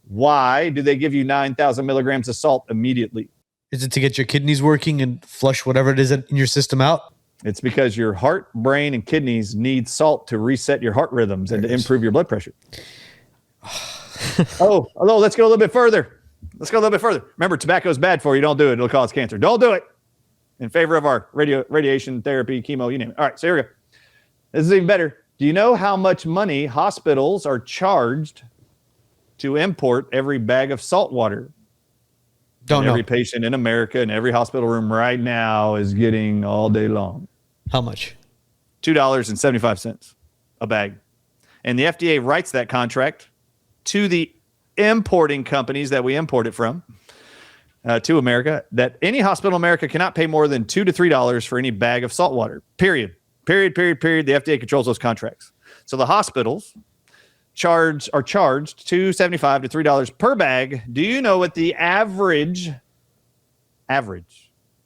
Why do they give you 9,000 milligrams of salt immediately? Is it to get your kidneys working and flush whatever it is in your system out? It's because your heart, brain, and kidneys need salt to reset your heart rhythms and to improve your blood pressure. Although let's go a little bit further. Remember, tobacco is bad for you. Don't do it. It'll cause cancer. Don't do it. In favor of our radiation therapy, chemo, you name it. All right, so here we go. This is even better. Do you know how much money hospitals are charged to import every bag of salt water? Don't know. Every patient in America in every hospital room right now is getting all day long. How much? $2.75 a bag. And the FDA writes that contract to the importing companies that we import it from to America, that any hospital in America cannot pay more than $2 to $3 for any bag of salt water. Period. The FDA controls those contracts. So the hospitals are charged $2.75 to $3 per bag. Do you know what the average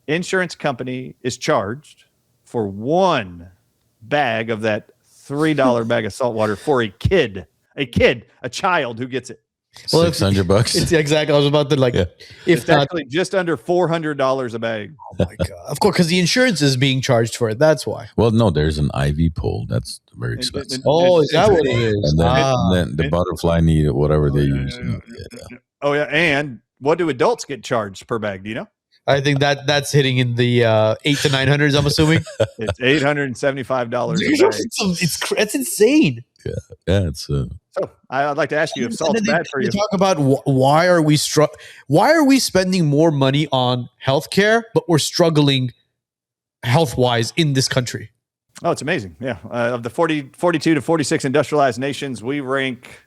insurance company is charged for one bag of that $3 bag of salt water for a child who gets it? Well, $600. It's exactly. I was about to If it's actually just under $400 a bag. Oh my god! Of course, because the insurance is being charged for it. That's why. Well, no, there's an IV pole. That's very expensive. Oh, is that what it is? And then the butterfly needle, whatever they use. Oh yeah, and what do adults get charged per bag? Do you know? I think that's hitting in the 800 to 900s. I'm assuming it's $875. That's insane. Yeah, it's. So I'd like to ask you if salt's bad for you. Talk about why are we spending more money on healthcare, but we're struggling health-wise in this country? Oh, it's amazing. Yeah. Of the 42 to 46 industrialized nations, we rank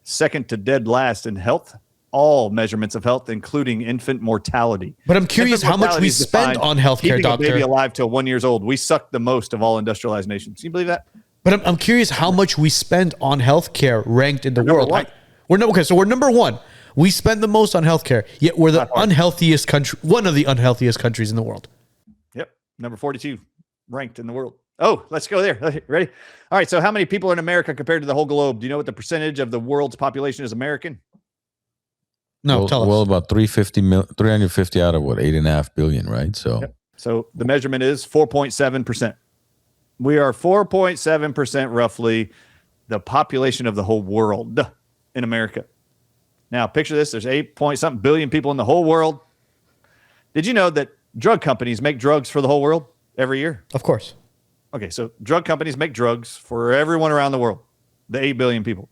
second to dead last in health, all measurements of health, including infant mortality. But I'm curious how much we spend on healthcare, doctor. Keeping a baby alive till 1 year old. We suck the most of all industrialized nations. Can you believe that? But I'm curious how much we spend on healthcare ranked in the world. So we're number one. We spend the most on healthcare, yet we're the unhealthiest country, one of the unhealthiest countries in the world. Yep. Number 42 ranked in the world. Oh, let's go there. Okay, ready? All right. So how many people are in America compared to the whole globe? Do you know what the percentage of the world's population is American? No, tell us. Well, about 350 out of 8.5 billion, right? So, So the measurement is 4.7%. We are 4.7% roughly the population of the whole world in America. Now, picture this. There's 8-point-something billion people in the whole world. Did you know that drug companies make drugs for the whole world every year? Of course. Okay, so drug companies make drugs for everyone around the world, the 8 billion people.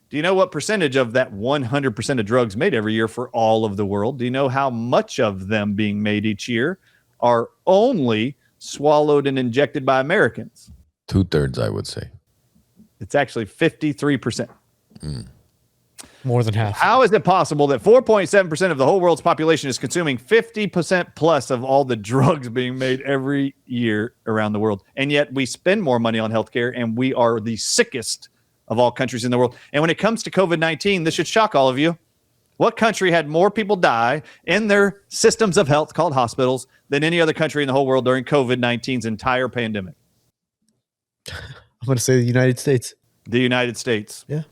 Do you know what percentage of that 100% of drugs made every year for all of the world? Do you know how much of them being made each year are only swallowed and injected by Americans? 2/3, I would say. It's actually 53%. More than half. How is it possible that 4.7% of the whole world's population is consuming 50% plus of all the drugs being made every year around the world? And yet we spend more money on healthcare, and we are the sickest of all countries in the world. And when it comes to COVID-19, this should shock all of you. What country had more people die in their systems of health called hospitals than any other country in the whole world during COVID-19's entire pandemic? I'm going to say the United States. The United States. Yeah.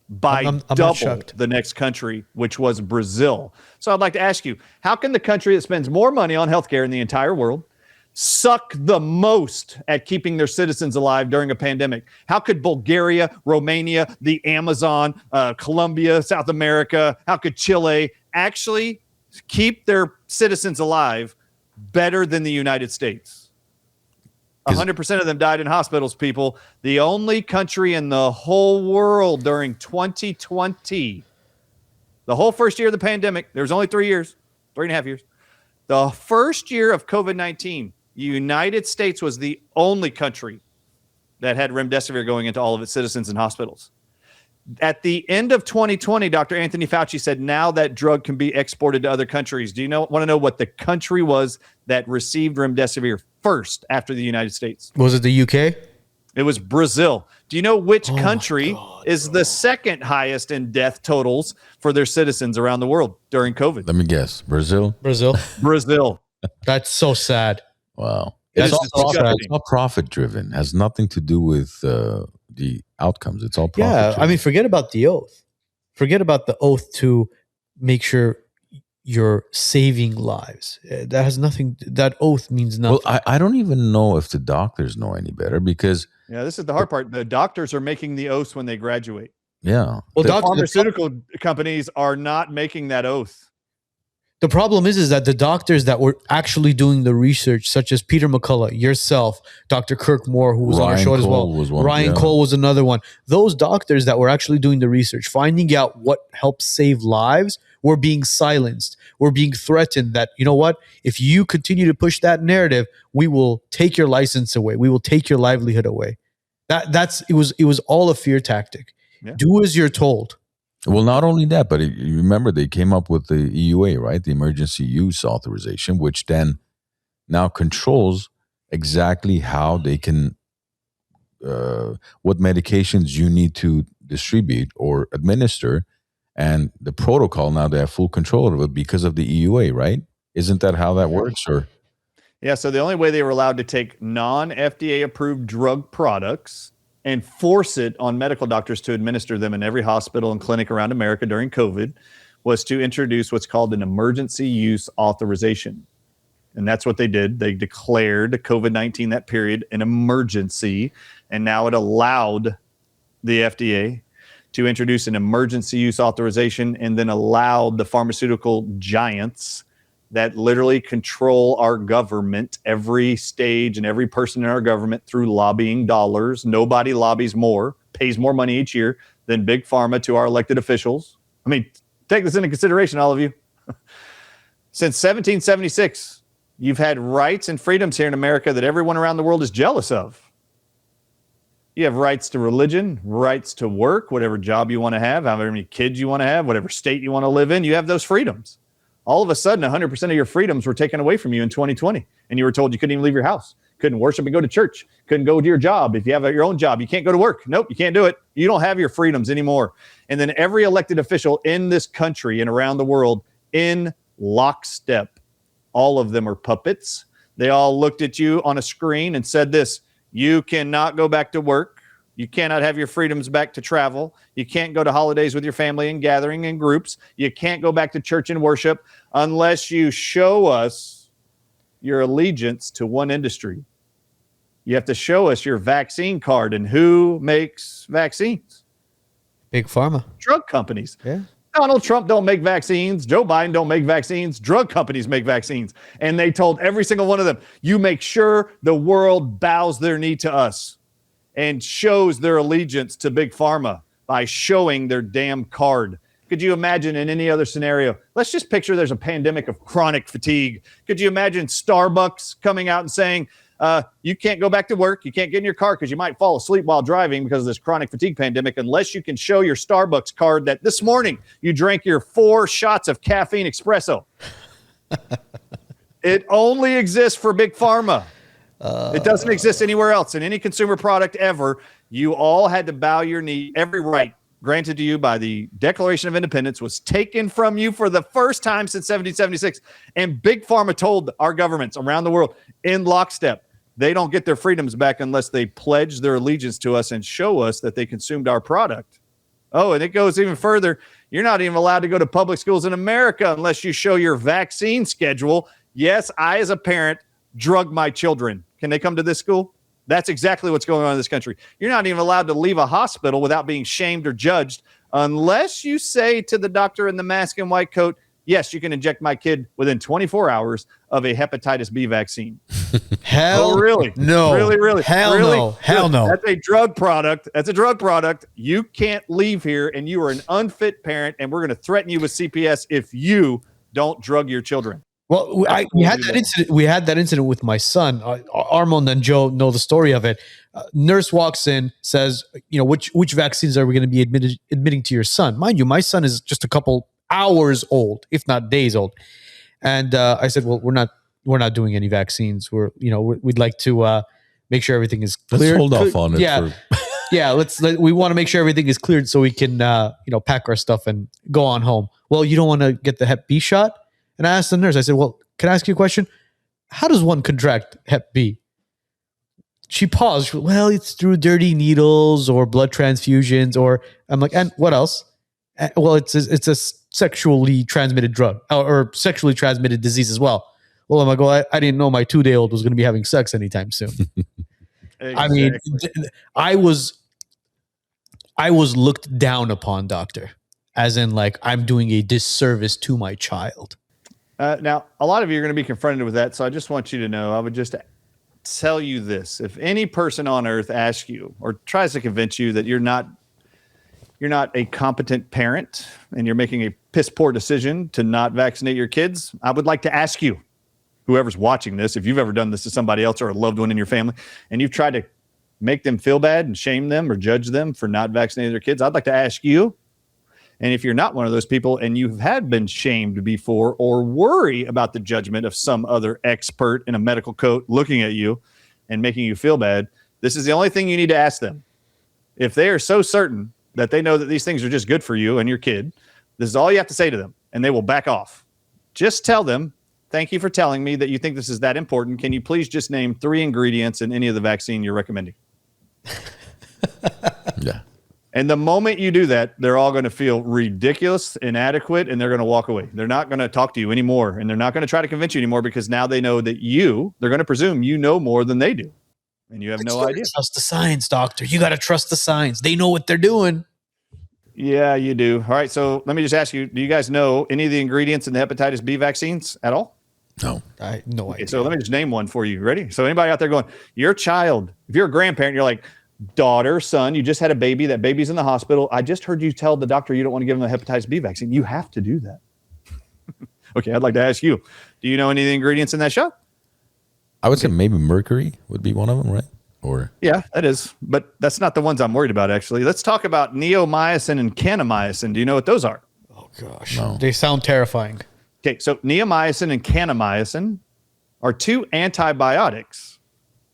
By I'm double the next country, which was Brazil. So I'd like to ask you, how can the country that spends more money on healthcare in the entire world suck the most at keeping their citizens alive during a pandemic? How could Bulgaria, Romania, the Amazon, Colombia, South America, how could Chile actually keep their citizens alive better than the United States? 100% of them died in hospitals, people. The only country in the whole world during 2020, the whole first year of the pandemic, there was only 3.5 years. The first year of COVID-19, the United States was the only country that had remdesivir going into all of its citizens in hospitals. At the end of 2020, Dr. Anthony Fauci said now that drug can be exported to other countries. Do you want to know what the country was that received remdesivir first after the United States? Was it the UK? It was Brazil. Do you know which country is the second highest in death totals for their citizens around the world during COVID? Let me guess. Brazil? Brazil. Brazil. That's so sad. Wow. It It's is it's disgusting. all profit driven. Has nothing to do with the outcomes. It's all profit Yeah, driven. I mean, forget about the oath. Forget about the oath to make sure you're saving lives. That has nothing. That oath means nothing. Well, I don't even know if the doctors know any better because, Yeah, this is the hard part. The doctors are making the oaths when they graduate. yeah. Well, The pharmaceutical companies are not making that oath. The problem is that the doctors that were actually doing the research, such as Peter McCullough, yourself, Dr. Kirk Moore, who was on our Ryan show as well, Cole was one, Ryan yeah. Cole was another one. Those doctors that were actually doing the research, finding out what helps save lives, were being silenced. Were being threatened that, you know what, if you continue to push that narrative, we will take your license away. We will take your livelihood away. It was all a fear tactic. Yeah. Do as you're told. Well, not only that, but you remember they came up with the EUA, right? The emergency use authorization, which then now controls exactly how they can, what medications you need to distribute or administer. And the protocol, now they have full control of it because of the EUA, right? Isn't that how that works? Or Yeah, so the only way they were allowed to take non-FDA approved drug products and force it on medical doctors to administer them in every hospital and clinic around America during COVID was to introduce what's called an emergency use authorization. And that's what they did. They declared COVID-19, that period, an emergency. And now it allowed the FDA to introduce an emergency use authorization and then allowed the pharmaceutical giants that literally control our government, every stage and every person in our government, through lobbying dollars. Nobody lobbies more, pays more money each year than Big Pharma to our elected officials. I mean, take this into consideration, all of you. Since 1776, you've had rights and freedoms here in America that everyone around the world is jealous of. You have rights to religion, rights to work, whatever job you want to have, however many kids you want to have, whatever state you want to live in. You have those freedoms. All of a sudden, 100% of your freedoms were taken away from you in 2020. And you were told you couldn't even leave your house, couldn't worship and go to church, couldn't go to your job. If you have your own job, you can't go to work. Nope, you can't do it. You don't have your freedoms anymore. And then every elected official in this country and around the world in lockstep, all of them are puppets. They all looked at you on a screen and said this: you cannot go back to work. You cannot have your freedoms back to travel. You can't go to holidays with your family and gathering in groups. You can't go back to church and worship unless you show us your allegiance to one industry. You have to show us your vaccine card. And who makes vaccines? Big Pharma. Drug companies. Yeah. Donald Trump don't make vaccines. Joe Biden don't make vaccines. Drug companies make vaccines. And they told every single one of them, you make sure the world bows their knee to us and shows their allegiance to Big Pharma by showing their damn card. Could you imagine in any other scenario? Let's just picture there's a pandemic of chronic fatigue. Could you imagine Starbucks coming out and saying, you can't go back to work, you can't get in your car because you might fall asleep while driving because of this chronic fatigue pandemic unless you can show your Starbucks card that this morning you drank your 4 shots of caffeine espresso. It only exists for Big Pharma. It doesn't exist anywhere else in any consumer product ever. You all had to bow your knee. Every right granted to you by the Declaration of Independence was taken from you for the first time since 1776. And Big Pharma told our governments around the world in lockstep, they don't get their freedoms back unless they pledge their allegiance to us and show us that they consumed our product. Oh, and it goes even further. You're not even allowed to go to public schools in America unless you show your vaccine schedule. Yes, I, as a parent, drug my children. Can they come to this school? That's exactly what's going on in this country. You're not even allowed to leave a hospital without being shamed or judged unless you say to the doctor in the mask and white coat, yes, you can inject my kid within 24 hours of a hepatitis B vaccine. Hell, really? No. Really? Hell really? no. Hell no. That's a drug product. That's a drug product. You can't leave here, and you are an unfit parent, and we're going to threaten you with CPS if you don't drug your children. Well, we had that incident. We had that incident with my son. Armand and Joe know the story of it. Nurse walks in, says, which vaccines are we going to be admitting to your son? Mind you, my son is just a couple hours old, if not days old. And I said, well, we're not doing any vaccines. We'd like to make sure everything is Let's cleared. hold off on it. Yeah. Yeah, we want to make sure everything is cleared so we can, pack our stuff and go on home. Well, you don't want to get the Hep B shot? And I asked the nurse, I said, well, can I ask you a question? How does one contract Hep B? She paused. She went, well, it's through dirty needles or blood transfusions, or I'm like, and what else? Well, it's a sexually transmitted drug or sexually transmitted disease as well. Well, I'm like, well, I didn't know my 2-day-old was going to be having sex anytime soon. Exactly. I mean, I was looked down upon, doctor, as in like I'm doing a disservice to my child. Now, a lot of you are going to be confronted with that, so I just want you to know, I would just tell you this. If any person on earth asks you or tries to convince you that you're not a competent parent and you're making a piss poor decision to not vaccinate your kids, I would like to ask you, whoever's watching this, if you've ever done this to somebody else or a loved one in your family, and you've tried to make them feel bad and shame them or judge them for not vaccinating their kids, I'd like to ask you, and if you're not one of those people and you have been shamed before or worry about the judgment of some other expert in a medical coat looking at you and making you feel bad, this is the only thing you need to ask them. If they are so certain that they know that these things are just good for you and your kid, this is all you have to say to them, and they will back off. Just tell them, thank you for telling me that you think this is that important. Can you please just name 3 ingredients in any of the vaccine you're recommending? Yeah. And the moment you do that, they're all going to feel ridiculous, inadequate, and they're going to walk away. They're not going to talk to you anymore, and they're not going to try to convince you anymore because now they know that they're going to presume you know more than they do, and you have no idea. Trust the science, doctor. You got to trust the science. They know what they're doing. Yeah, you do. All right, so let me just ask you, do you guys know any of the ingredients in the hepatitis B vaccines at all? No. I have no idea. So let me just name one for you. Ready? So anybody out there going, your child, if you're a grandparent, you're like, daughter, son, you just had a baby. That baby's in the hospital. I just heard you tell the doctor you don't want to give them the hepatitis B vaccine. You have to do that. Okay, I'd like to ask you, do you know any of the ingredients in that shot? I would say maybe mercury would be one of them, right? Or Yeah, that is. But that's not the ones I'm worried about, actually. Let's talk about neomycin and kanamycin. Do you know what those are? Oh, gosh. No. They sound terrifying. Okay, so neomycin and kanamycin are 2 antibiotics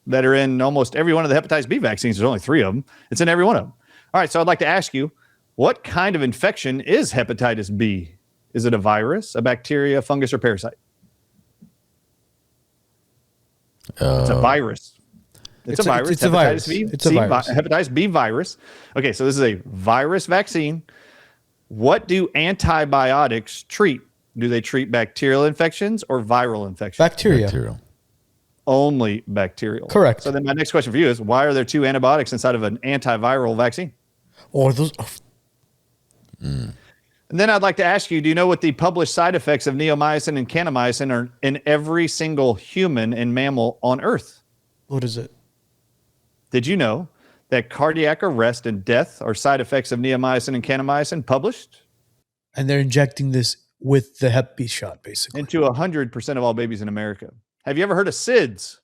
that are in almost every one of the hepatitis B vaccines. There's only 3 of them. It's in every one of them. All right, so I'd like to ask you, what kind of infection is hepatitis B? Is it a virus, a bacteria, fungus, or parasite? It's a virus. It's a virus. It's a virus. It's a virus. Hepatitis B virus. Okay, so this is a virus vaccine. What do antibiotics treat? Do they treat bacterial infections or viral infections? Bacteria. Only bacterial. Correct. So then my next question for you is, why are there 2 antibiotics inside of an antiviral vaccine? Or those. And then I'd like to ask you, do you know what the published side effects of neomycin and kanamycin are in every single human and mammal on Earth? What is it? Did you know that cardiac arrest and death are side effects of neomycin and kanamycin published? And they're injecting this with the Hep B shot, basically. Into 100% of all babies in America. Have you ever heard of SIDS?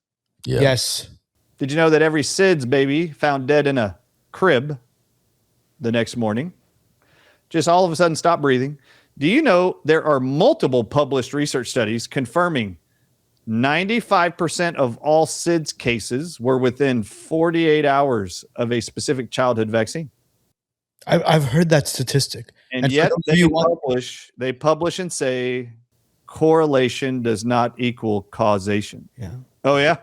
yeah. Yes. Did you know that every SIDS baby found dead in a crib the next morning just all of a sudden stopped breathing? Do you know there are multiple published research studies confirming 95% of all SIDS cases were within 48 hours of a specific childhood vaccine? I've heard that statistic. And yet they publish and say correlation does not equal causation. Yeah. Oh, yeah?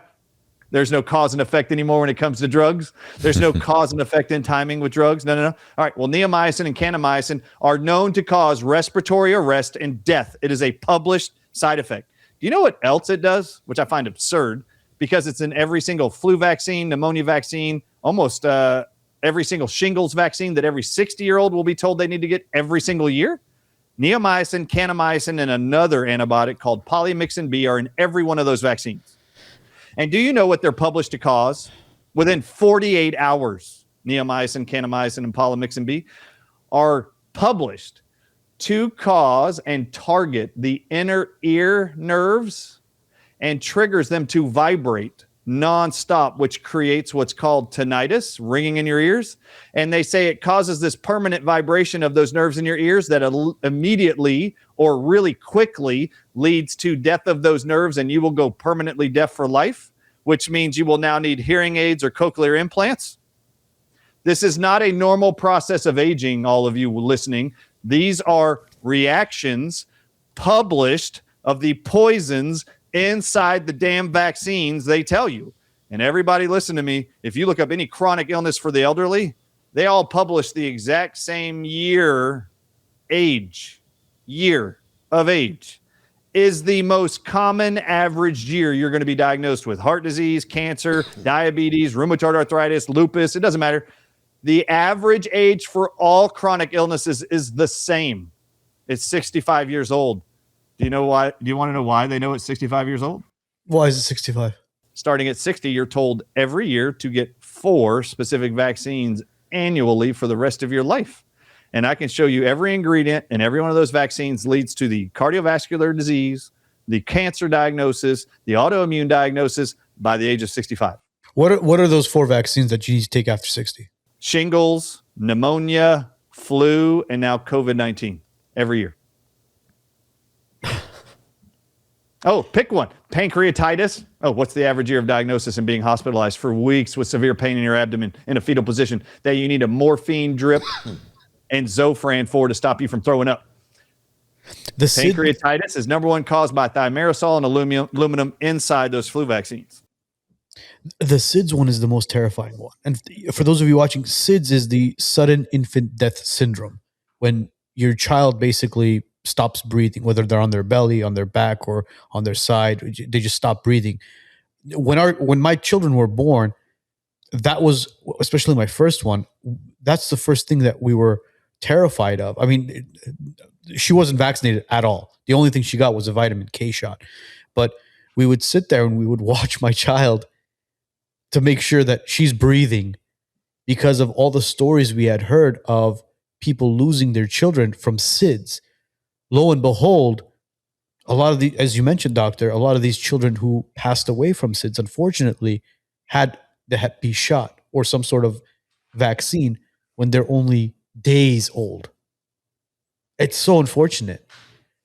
There's no cause and effect anymore when it comes to drugs. There's no cause and effect in timing with drugs. No. All right. Well, neomycin and kanamycin are known to cause respiratory arrest and death. It is a published side effect. Do you know what else it does? Which I find absurd because it's in every single flu vaccine, pneumonia vaccine, almost every single shingles vaccine that every 60-year-old will be told they need to get every single year. Neomycin, kanamycin, and another antibiotic called polymyxin B are in every one of those vaccines. And do you know what they're published to cause? Within 48 hours, neomycin, kanamycin, and polymyxin B are published to cause and target the inner ear nerves and triggers them to vibrate nonstop, which creates what's called tinnitus, ringing in your ears. And they say it causes this permanent vibration of those nerves in your ears that immediately or really quickly leads to death of those nerves, and you will go permanently deaf for life, which means you will now need hearing aids or cochlear implants. This is not a normal process of aging, all of you listening. These are reactions published of the poisons inside the damn vaccines they tell you. And everybody listen to me. If you look up any chronic illness for the elderly, they all publish the exact same year of age is the most common average year you're going to be diagnosed with. Heart disease, cancer, diabetes, rheumatoid arthritis, lupus, it doesn't matter. The average age for all chronic illnesses is the same. It's 65 years old. Do you know why? Do you want to know why they know it's 65 years old? Why is it 65? Starting at 60, you're told every year to get 4 specific vaccines annually for the rest of your life. And I can show you every ingredient, and every one of those vaccines leads to the cardiovascular disease, the cancer diagnosis, the autoimmune diagnosis by the age of 65. What are those 4 vaccines that you need to take after 60? Shingles, pneumonia, flu, and now COVID-19 every year. Oh, pick one. Pancreatitis. Oh, what's the average year of diagnosis and being hospitalized for weeks with severe pain in your abdomen in a fetal position that you need a morphine drip and Zofran for to stop you from throwing up? Pancreatitis is number 1 caused by thimerosal and aluminum inside those flu vaccines. The SIDS one is the most terrifying one. And for those of you watching, SIDS is the sudden infant death syndrome, when your child basically stops breathing, whether they're on their belly, on their back, or on their side. They just stop breathing. When my children were born, that was, especially my first one, that's the first thing that we were terrified of. I mean, she wasn't vaccinated at all. The only thing she got was a vitamin K shot. But we would sit there and we would watch my child to make sure that she's breathing, because of all the stories we had heard of people losing their children from SIDS. Lo and behold, a lot of as you mentioned, doctor, a lot of these children who passed away from SIDS, unfortunately, had the Hep B shot or some sort of vaccine when they're only days old. It's so unfortunate.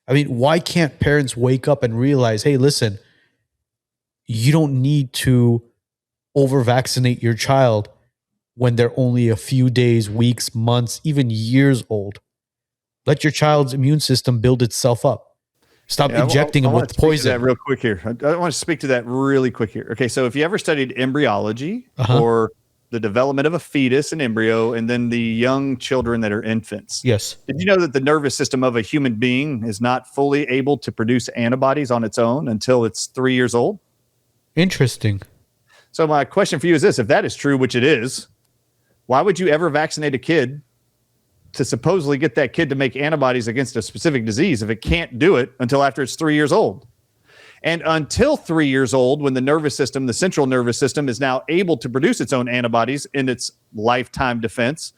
I mean, why can't parents wake up and realize, hey, listen, you don't need to over-vaccinate your child when they're only a few days, weeks, months, even years old. Let your child's immune system build itself up. Stop injecting them with poison. That real quick here. I want to speak to that really quick here. Okay, so if you ever studied embryology or the development of a fetus, an embryo, and then the young children that are infants. Yes. Did you know that the nervous system of a human being is not fully able to produce antibodies on its own until it's 3 years old? Interesting. So my question for you is this: if that is true, which it is, why would you ever vaccinate a kid to supposedly get that kid to make antibodies against a specific disease if it can't do it until after it's 3 years old? And until 3 years old, when the nervous system, the central nervous system, is now able to produce its own antibodies in its lifetime defense,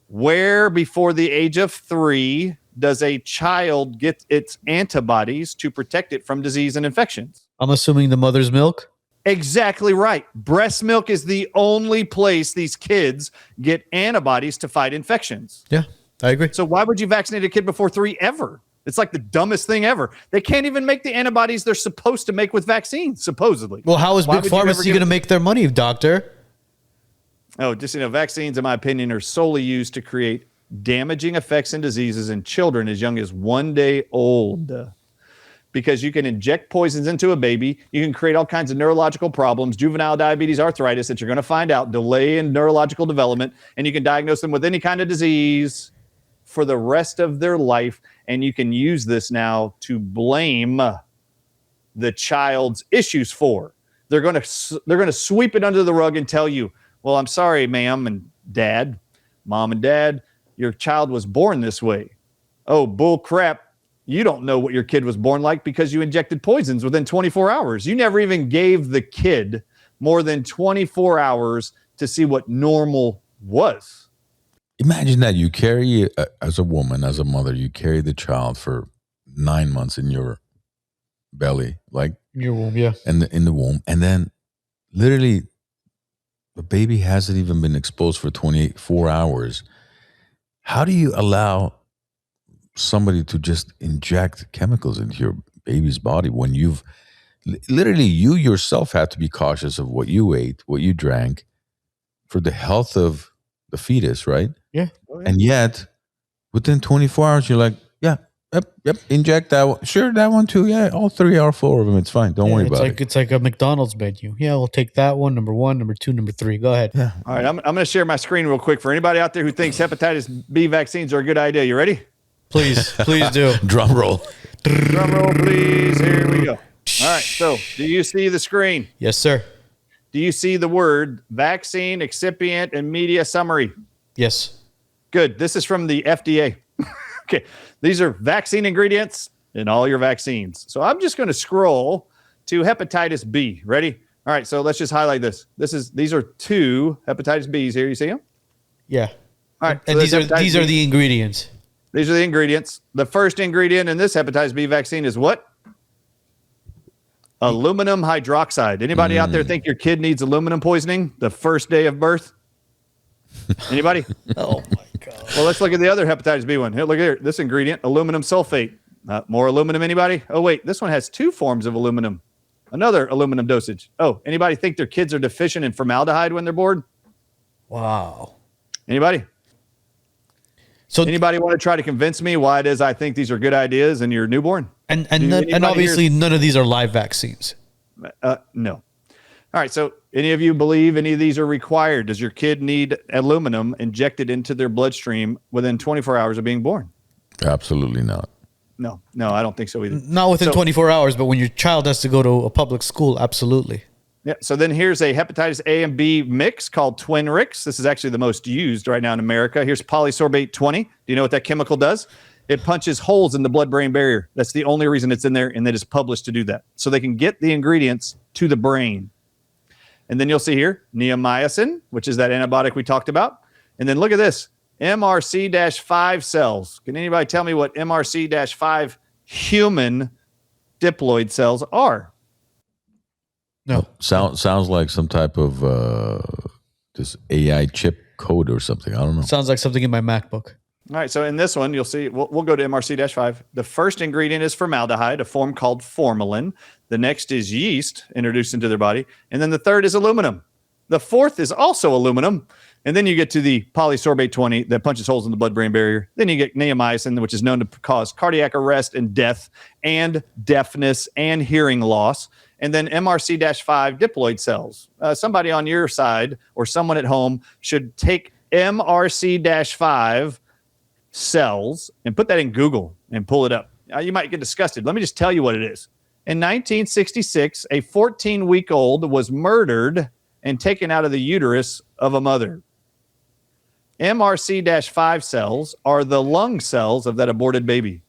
where before the age of 3 does a child get its antibodies to protect it from disease and infections? I'm assuming the mother's milk? Exactly right. Breast milk is the only place these kids get antibodies to fight infections. Yeah, I agree. So why would you vaccinate a kid before 3 ever? It's like the dumbest thing ever. They can't even make the antibodies they're supposed to make with vaccines, supposedly. Well, how is Big Pharmacy going to make their money, doctor? Oh, just, vaccines, in my opinion, are solely used to create damaging effects and diseases in children as young as 1 day old. Because you can inject poisons into a baby. You can create all kinds of neurological problems, juvenile diabetes, arthritis that you're going to find out, delay in neurological development, and you can diagnose them with any kind of disease for the rest of their life. And you can use this now to blame the child's issues for. They're going to sweep it under the rug and tell you, well, I'm sorry, ma'am and dad, mom and dad, your child was born this way. Oh, bull crap. You don't know what your kid was born like because you injected poisons within 24 hours. You never even gave the kid more than 24 hours to see what normal was. Imagine that you carry, as a woman, as a mother, you carry the child for 9 months in your belly, like your womb, yeah, and in the womb, and then literally the baby hasn't even been exposed for 24 hours. How do you allow somebody to just inject chemicals into your baby's body when you've literally you yourself had to be cautious of what you ate, what you drank for the health of the fetus, right? Yeah. And yet within 24 hours, you're like, yep, inject that one. Sure, that one too. Yeah, all 3 or 4 of them. It's fine. Don't worry about it. It's like a McDonald's menu. Yeah, we'll take that one, number 1, number 2, number 3. Go ahead. Yeah. All right, I'm going to share my screen real quick for anybody out there who thinks hepatitis B vaccines are a good idea. You ready? Please do. Drum roll. Drum roll, please. Here we go. All right, so do you see the screen? Yes, sir. Do you see the word vaccine, excipient, and media summary? Yes. Good. This is from the FDA. Okay. These are vaccine ingredients in all your vaccines. So I'm just going to scroll to hepatitis B. Ready? All right. So let's just highlight this. These are 2 hepatitis Bs here. You see them? Yeah. All right. And so these are the ingredients. These are the ingredients. The first ingredient in this hepatitis B vaccine is what? Aluminum hydroxide. Anybody out there think your kid needs aluminum poisoning the first day of birth? Anybody? Oh my God. Well, let's look at the other hepatitis B one. Here, look here. This ingredient, aluminum sulfate. More aluminum, anybody? Oh, wait. This one has 2 forms of aluminum. Another aluminum dosage. Oh, anybody think their kids are deficient in formaldehyde when they're bored? Wow. Anybody? So Anybody want to try to convince me why it is I think these are good ideas in your newborn? and obviously none of these are live vaccines. No. All right. So any of you believe any of these are required? Does your kid need aluminum injected into their bloodstream within 24 hours of being born? Absolutely not. No, I don't think so either. Not within 24 hours, but when your child has to go to a public school, absolutely. Yeah. So then here's a hepatitis A and B mix called Twinrix. This is actually the most used right now in America. Here's polysorbate 20. Do you know what that chemical does? It punches holes in the blood-brain barrier. That's the only reason it's in there, and that is published to do that. So they can get the ingredients to the brain. And then you'll see here, neomycin, which is that antibiotic we talked about. And then look at this, MRC-5 cells. Can anybody tell me what MRC-5 human diploid cells are? No. Sounds like some type of this AI chip code or something. I don't know. Sounds like something in my MacBook. All right, so in this one, you'll see, we'll go to MRC-5. The first ingredient is formaldehyde, a form called formalin. The next is yeast introduced into their body. And then the third is aluminum. The fourth is also aluminum. And then you get to the polysorbate 20 that punches holes in the blood-brain barrier. Then you get neomycin, which is known to cause cardiac arrest and death and deafness and hearing loss. And then MRC-5 diploid cells. Somebody on your side or someone at home should take MRC-5 cells and put that in Google and pull it up. You might get disgusted. Let me just tell you what it is. In 1966, a 14-week-old was murdered and taken out of the uterus of a mother. MRC-5 cells are the lung cells of that aborted baby.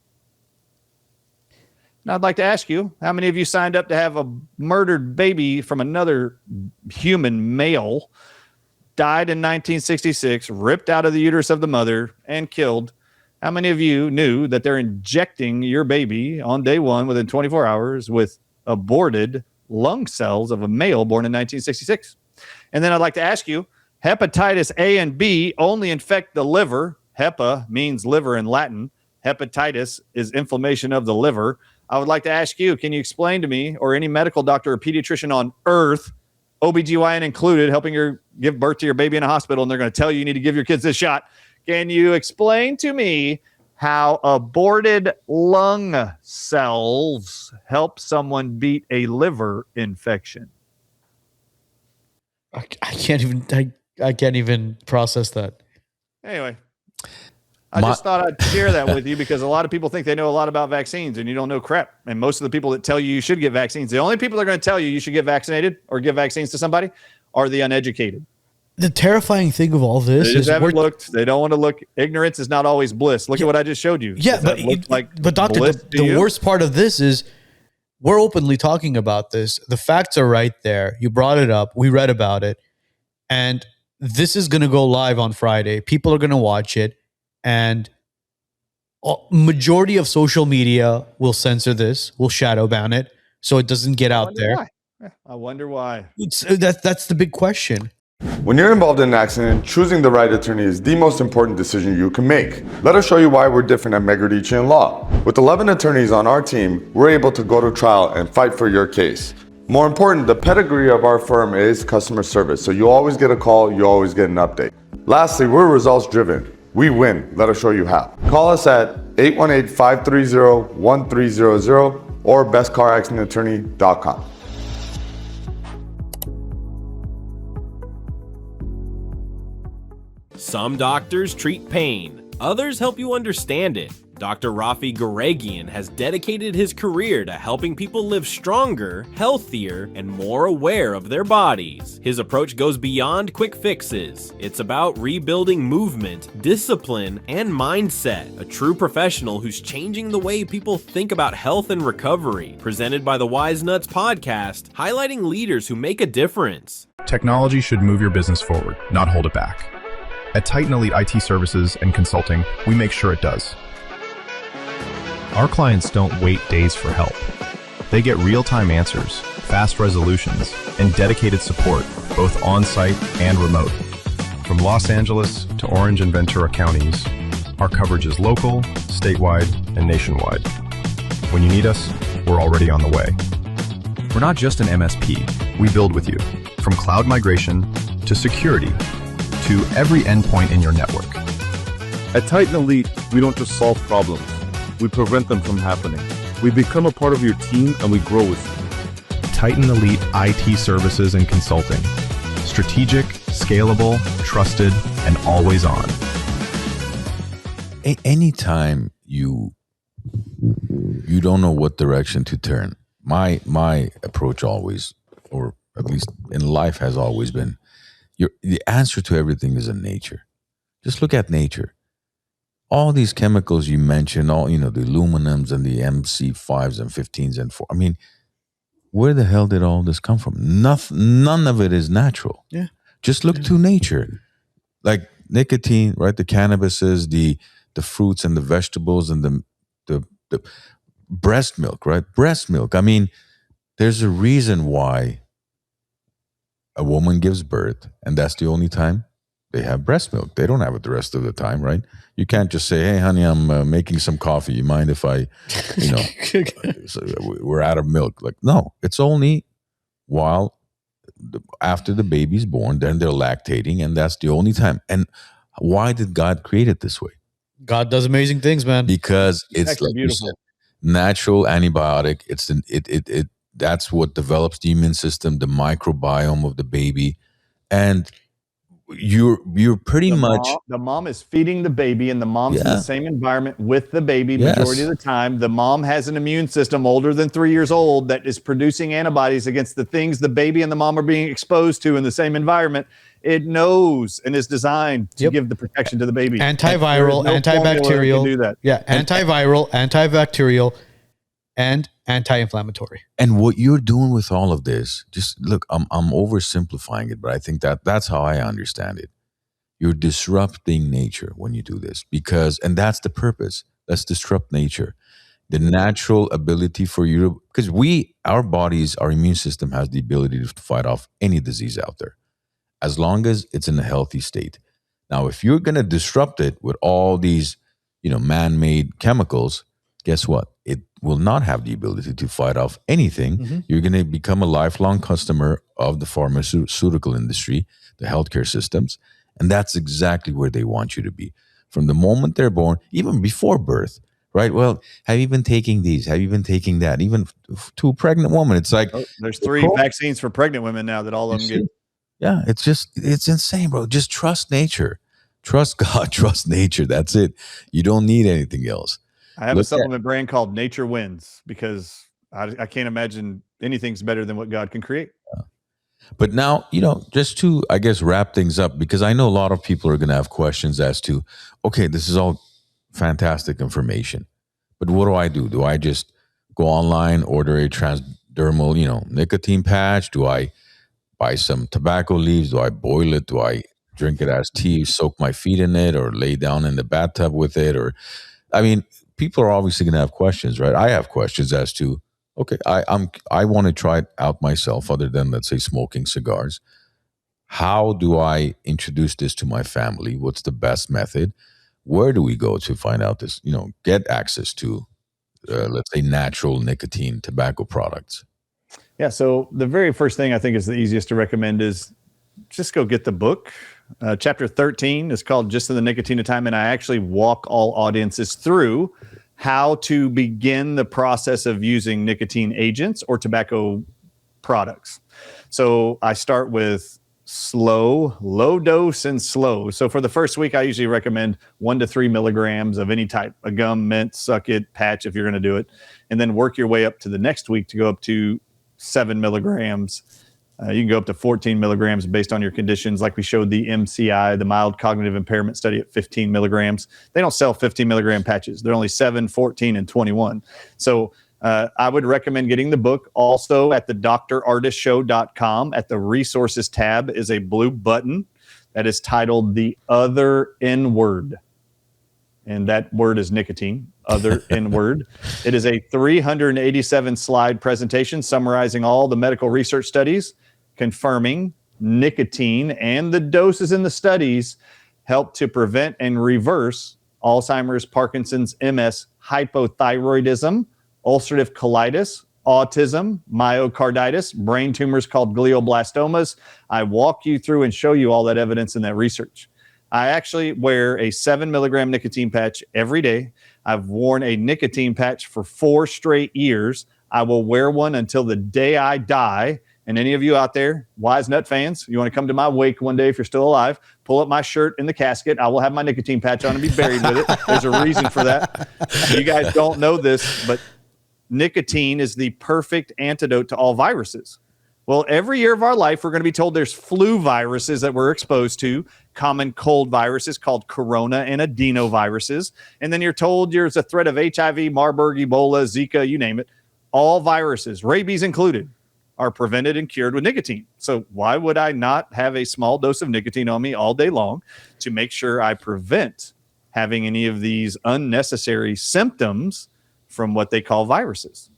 Now, I'd like to ask you, how many of you signed up to have a murdered baby from another human male, died in 1966, ripped out of the uterus of the mother, and killed? How many of you knew that they're injecting your baby on day one within 24 hours with aborted lung cells of a male born in 1966? And then I'd like to ask you, hepatitis A and B only infect the liver. Hepa means liver in Latin. Hepatitis is inflammation of the liver. I would like to ask you, can you explain to me, or any medical doctor or pediatrician on earth, OBGYN included, helping you give birth to your baby in a hospital, and they're going to tell you need to give your kids this shot. Can you explain to me how aborted lung cells help someone beat a liver infection? I can't even process that. Anyway, I just thought I'd share that with you because a lot of people think they know a lot about vaccines and you don't know crap. And most of the people that tell you should get vaccines, the only people that are going to tell you should get vaccinated or give vaccines to somebody are the uneducated. The terrifying thing of all this is haven't looked. They don't want to look. Ignorance is not always bliss. Look at what I just showed you. Yeah, but doctor, the worst part of this is we're openly talking about this. The facts are right there. You brought it up. We read about it. And this is going to go live on Friday. People are going to watch it. And majority of social media will censor this, will shadow ban it, so it doesn't get out there. I wonder why. That's the big question. When you're involved in an accident, choosing the right attorney is the most important decision you can make. Let us show you why we're different at Medici Law. With 11 attorneys on our team, we're able to go to trial and fight for your case. More important, the pedigree of our firm is customer service, so you always get a call, you always get an update. Lastly, we're results driven. We win. Let us show you how. Call us at 818-530-1300 or bestcaraccidentattorney.com. Some doctors treat pain, others help you understand it. Dr. Rafi Guregian has dedicated his career to helping people live stronger, healthier, and more aware of their bodies. His approach goes beyond quick fixes. It's about rebuilding movement, discipline, and mindset. A true professional who's changing the way people think about health and recovery. Presented by the WiseNuts Podcast, highlighting leaders who make a difference. Technology should move your business forward, not hold it back. At Titan Elite IT Services and Consulting, we make sure it does. Our clients don't wait days for help. They get real-time answers, fast resolutions, and dedicated support, both on-site and remote. From Los Angeles to Orange and Ventura counties, our coverage is local, statewide, and nationwide. When you need us, we're already on the way. We're not just an MSP. We build with you, from cloud migration to security to every endpoint in your network. At Titan Elite, we don't just solve problems. We prevent them from happening. We become a part of your team and we grow with you. Titan Elite IT Services and Consulting. Strategic, scalable, trusted, and always on. Anytime you don't know what direction to turn, my approach always, or at least in life has always been, the answer to everything is in nature. Just look at nature. All these chemicals you mentioned, the aluminums and the MC5s and 15s and 4. I mean, where the hell did all this come from? None of it is natural. Yeah. Just look to nature. Like nicotine, right? The cannabises, the fruits and the vegetables and the breast milk, right? Breast milk. I mean, there's a reason why a woman gives birth, and that's the only time they have breast milk. They don't have it the rest of the time, right? You can't just say, "Hey, honey, I'm making some coffee. You mind if I, we're out of milk?" Like, no, it's only after the baby's born, then they're lactating, and that's the only time. And why did God create it this way? God does amazing things, man. Because it's like you said, natural antibiotic. That's what develops the immune system, the microbiome of the baby, and you're pretty much the mom is feeding the baby, and the mom's in the same environment with the baby majority of the time. The mom has an immune system older than 3 years old that is producing antibodies against the things the baby and the mom are being exposed to in the same environment. It knows and is designed to give the protection to the baby. Antiviral, antibacterial, do that. Yeah, antiviral, antibacterial, and anti-inflammatory. And what you're doing with all of this, just look, I'm oversimplifying it, but I think that's how I understand it. You're disrupting nature when you do this, and that's the purpose. Let's disrupt nature. The natural ability for you, because our bodies, our immune system has the ability to fight off any disease out there, as long as it's in a healthy state. Now, if you're going to disrupt it with all these, man-made chemicals, guess what? It will not have the ability to fight off anything. Mm-hmm. You're going to become a lifelong customer of the pharmaceutical industry, the healthcare systems, and that's exactly where they want you to be. From the moment they're born, even before birth, right? Well, have you been taking these? Have you been taking that? Even to a pregnant woman, it's like... there's 3 vaccines for pregnant women now that all of them get. Yeah, it's insane, bro. Just trust nature. Trust God, trust nature. That's it. You don't need anything else. I have a supplement brand called Nature Wins because I can't imagine anything's better than what God can create. But now, just to, I guess, wrap things up, because I know a lot of people are going to have questions as to, okay, this is all fantastic information, but what do I do? Do I just go online, order a transdermal, nicotine patch? Do I buy some tobacco leaves? Do I boil it? Do I drink it as tea, soak my feet in it, or lay down in the bathtub with it? People are obviously going to have questions, right? I have questions as to, okay, I want to try it out myself, other than, let's say, smoking cigars. How do I introduce this to my family? What's the best method? Where do we go to find out this, get access to, let's say, natural nicotine tobacco products? Yeah. So the very first thing I think is the easiest to recommend is just go get the book. Chapter 13 is called Just in the Nicotine of Time. And I actually walk all audiences through how to begin the process of using nicotine agents or tobacco products. So I start with slow, low dose and slow. So for the first week, I usually recommend 1 to 3 milligrams of any type, a gum, mint, suck it, patch, if you're going to do it, and then work your way up to the next week to go up to 7 milligrams. You can go up to 14 milligrams based on your conditions. Like we showed the MCI, the mild cognitive impairment study at 15 milligrams. They don't sell 15 milligram patches. They're only 7, 14, and 21. So I would recommend getting the book. Also at the drardisshow.com at the resources tab is a blue button that is titled The Other N Word. And that word is nicotine, other N word. It is a 387 slide presentation summarizing all the medical research studies confirming nicotine and the doses in the studies help to prevent and reverse Alzheimer's, Parkinson's, MS, hypothyroidism, ulcerative colitis, autism, myocarditis, brain tumors called glioblastomas. I walk you through and show you all that evidence in that research. I actually wear a 7 milligram nicotine patch every day. I've worn a nicotine patch for 4 straight years. I will wear one until the day I die. And any of you out there, Wise Nut fans, you want to come to my wake one day if you're still alive, pull up my shirt in the casket. I will have my nicotine patch on and be buried with it. There's a reason for that. You guys don't know this, but nicotine is the perfect antidote to all viruses. Well, every year of our life, we're going to be told there's flu viruses that we're exposed to, common cold viruses called corona and adenoviruses. And then you're told there's a threat of HIV, Marburg, Ebola, Zika, you name it. All viruses, rabies included, are prevented and cured with nicotine. So why would I not have a small dose of nicotine on me all day long to make sure I prevent having any of these unnecessary symptoms from what they call viruses?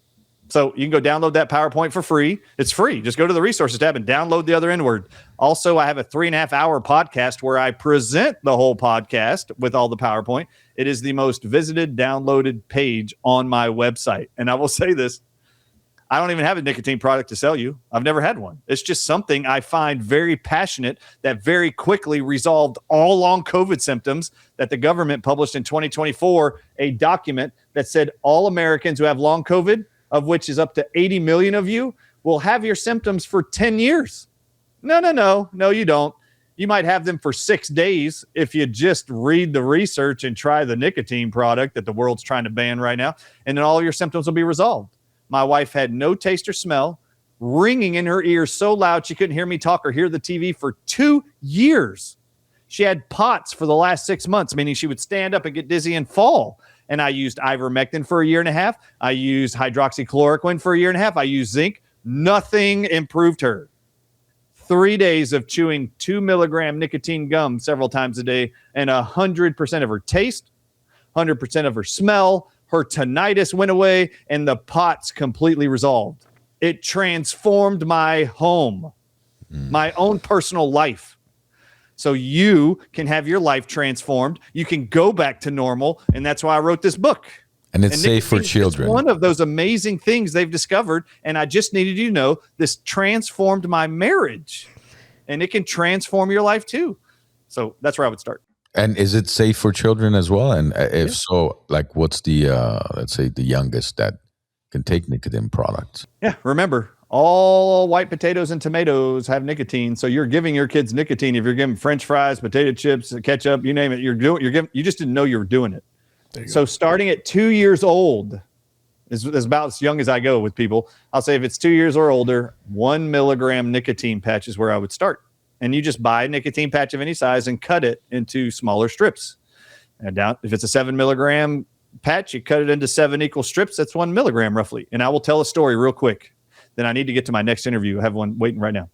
So you can go download that PowerPoint for free. It's free. Just go to the resources tab and download the other N-word. Also, I have a 3.5 hour podcast where I present the whole podcast with all the PowerPoint. It is the most visited, downloaded page on my website. And I will say this, I don't even have a nicotine product to sell you. I've never had one. It's just something I find very passionate that very quickly resolved all long COVID symptoms that the government published in 2024, a document that said all Americans who have long COVID, of which is up to 80 million of you, will have your symptoms for 10 years. No, you don't. You might have them for 6 days if you just read the research and try the nicotine product that the world's trying to ban right now, and then all your symptoms will be resolved. My wife had no taste or smell, ringing in her ears so loud she couldn't hear me talk or hear the TV for 2 years. She had POTS for the last 6 months, meaning she would stand up and get dizzy and fall. And I used ivermectin for 1.5 years. I used hydroxychloroquine for 1.5 years. I used zinc. Nothing improved her. 3 days of chewing 2 milligram nicotine gum several times a day, and 100% of her taste, 100% of her smell, her tinnitus went away, and the POTS completely resolved. It transformed my home, my own personal life. So you can have your life transformed. You can go back to normal. And that's why I wrote this book. And it's safe for children. It's one of those amazing things they've discovered. And I just needed you to know this transformed my marriage. And it can transform your life too. So that's where I would start. And is it safe for children as well? And if so, like what's the, let's say the youngest that can take nicotine products? Yeah, remember, all white potatoes and tomatoes have nicotine. So you're giving your kids nicotine. If you're giving French fries, potato chips, ketchup, you name it, you're giving, you just didn't know you were doing it. So starting at 2 years old is about as young as I go with people. I'll say if it's 2 years or older, 1 milligram nicotine patch is where I would start. And you just buy a nicotine patch of any size and cut it into smaller strips. And down, if it's a 7 milligram patch, you cut it into 7 equal strips. That's 1 milligram roughly. And I will tell a story real quick. Then I need to get to my next interview. I have one waiting right now.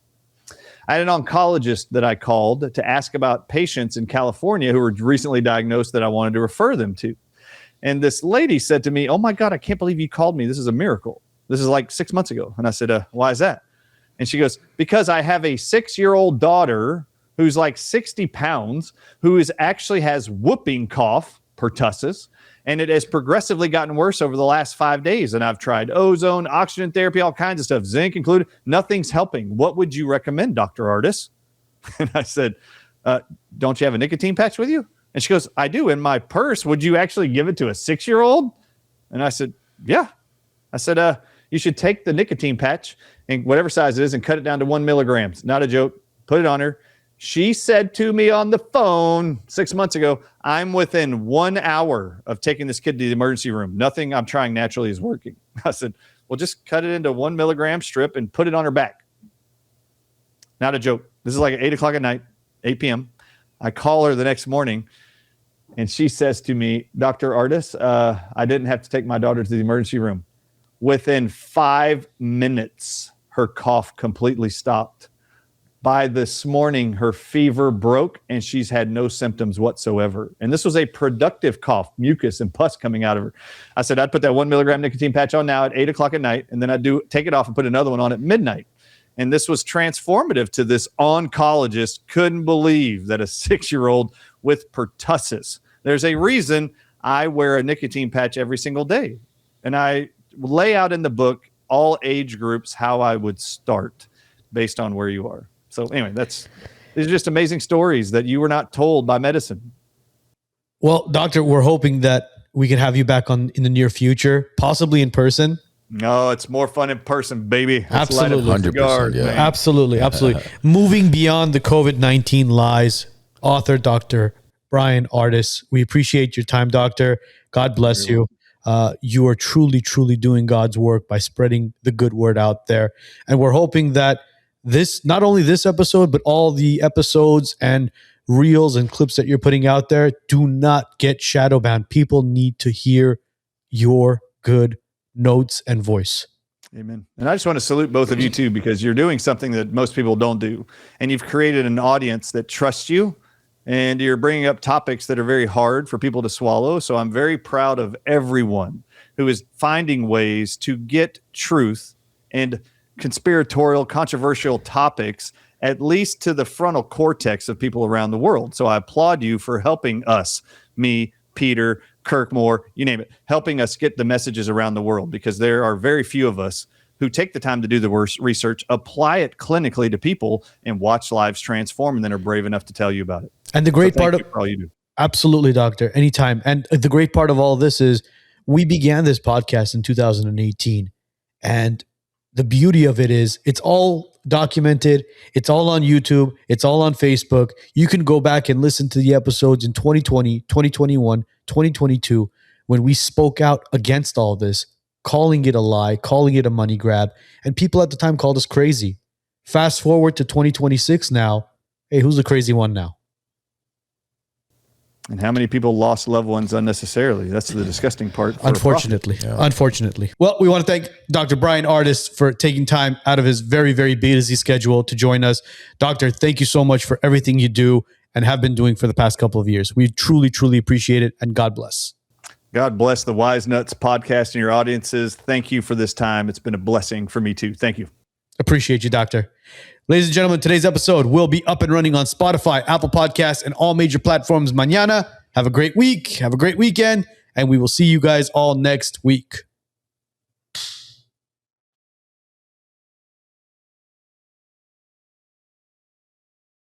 I had an oncologist that I called to ask about patients in California who were recently diagnosed that I wanted to refer them to. And this lady said to me, "Oh my God, I can't believe you called me. This is a miracle. This is like 6 months ago." And I said, "Why is that?" And she goes, because I have a 6-year-old daughter who's like 60 pounds, who actually has whooping cough, pertussis, and it has progressively gotten worse over the last 5 days. And I've tried ozone, oxygen therapy, all kinds of stuff, zinc included. Nothing's helping. What would you recommend, Dr. Ardis? And I said, don't you have a nicotine patch with you? And she goes, I do, in my purse. Would you actually give it to a 6-year-old? And I said, yeah. I said, you should take the nicotine patch and whatever size it is and cut it down to 1 milligram. Not a joke. Put it on her. She said to me on the phone 6 months ago, I'm within 1 hour of taking this kid to the emergency room. Nothing I'm trying naturally is working. I said, well, just cut it into 1 milligram strip and put it on her back. Not a joke. This is like 8 o'clock at night, 8 p.m. I call her the next morning, and she says to me, Dr. Ardis, I didn't have to take my daughter to the emergency room. Within 5 minutes, her cough completely stopped. By this morning, her fever broke, and she's had no symptoms whatsoever. And this was a productive cough, mucus and pus coming out of her. I said, I'd put that 1 milligram nicotine patch on now at 8 o'clock at night, and then I'd take it off and put another one on at midnight. And this was transformative to this oncologist. Couldn't believe that a 6-year-old with pertussis. There's a reason I wear a nicotine patch every single day. And I lay out in the book all age groups how I would start based on where you are. So anyway, these are just amazing stories that you were not told by medicine. Well, doctor, we're hoping that we can have you back in the near future, possibly in person. No, it's more fun in person, baby. Absolutely. 100%, yeah. Absolutely. Moving beyond the COVID-19 lies, author Dr. Bryan Ardis. We appreciate your time, doctor. God bless you. You are truly, truly doing God's work by spreading the good word out there. And we're hoping that not only this episode, but all the episodes and reels and clips that you're putting out there do not get shadow banned. People need to hear your good notes and voice. Amen. And I just want to salute both of you too, because you're doing something that most people don't do. And you've created an audience that trusts you, and you're bringing up topics that are very hard for people to swallow. So I'm very proud of everyone who is finding ways to get truth and conspiratorial, controversial topics, at least to the frontal cortex of people around the world. So I applaud you for helping us, me, Peter, Kirkmore, you name it, helping us get the messages around the world, because there are very few of us who take the time to do the research, apply it clinically to people, and watch lives transform, and then are brave enough to tell you about it. And the great part of all you do. Absolutely, doctor, anytime. And the great part of all this is we began this podcast in 2018, and the beauty of it is it's all documented. It's all on YouTube. It's all on Facebook. You can go back and listen to the episodes in 2020, 2021, 2022, when we spoke out against all this, calling it a lie, calling it a money grab. And people at the time called us crazy. Fast forward to 2026 now. Hey, who's the crazy one now? And how many people lost loved ones unnecessarily? That's the disgusting part. Unfortunately. Well, we want to thank Dr. Bryan Ardis for taking time out of his very, very busy schedule to join us. Doctor, thank you so much for everything you do and have been doing for the past couple of years. We truly, truly appreciate it, and God bless. God bless the WiseNuts podcast and your audiences. Thank you for this time. It's been a blessing for me too. Thank you. Appreciate you, doctor. Ladies and gentlemen, today's episode will be up and running on Spotify, Apple Podcasts, and all major platforms mañana. Have a great week. Have a great weekend. And we will see you guys all next week.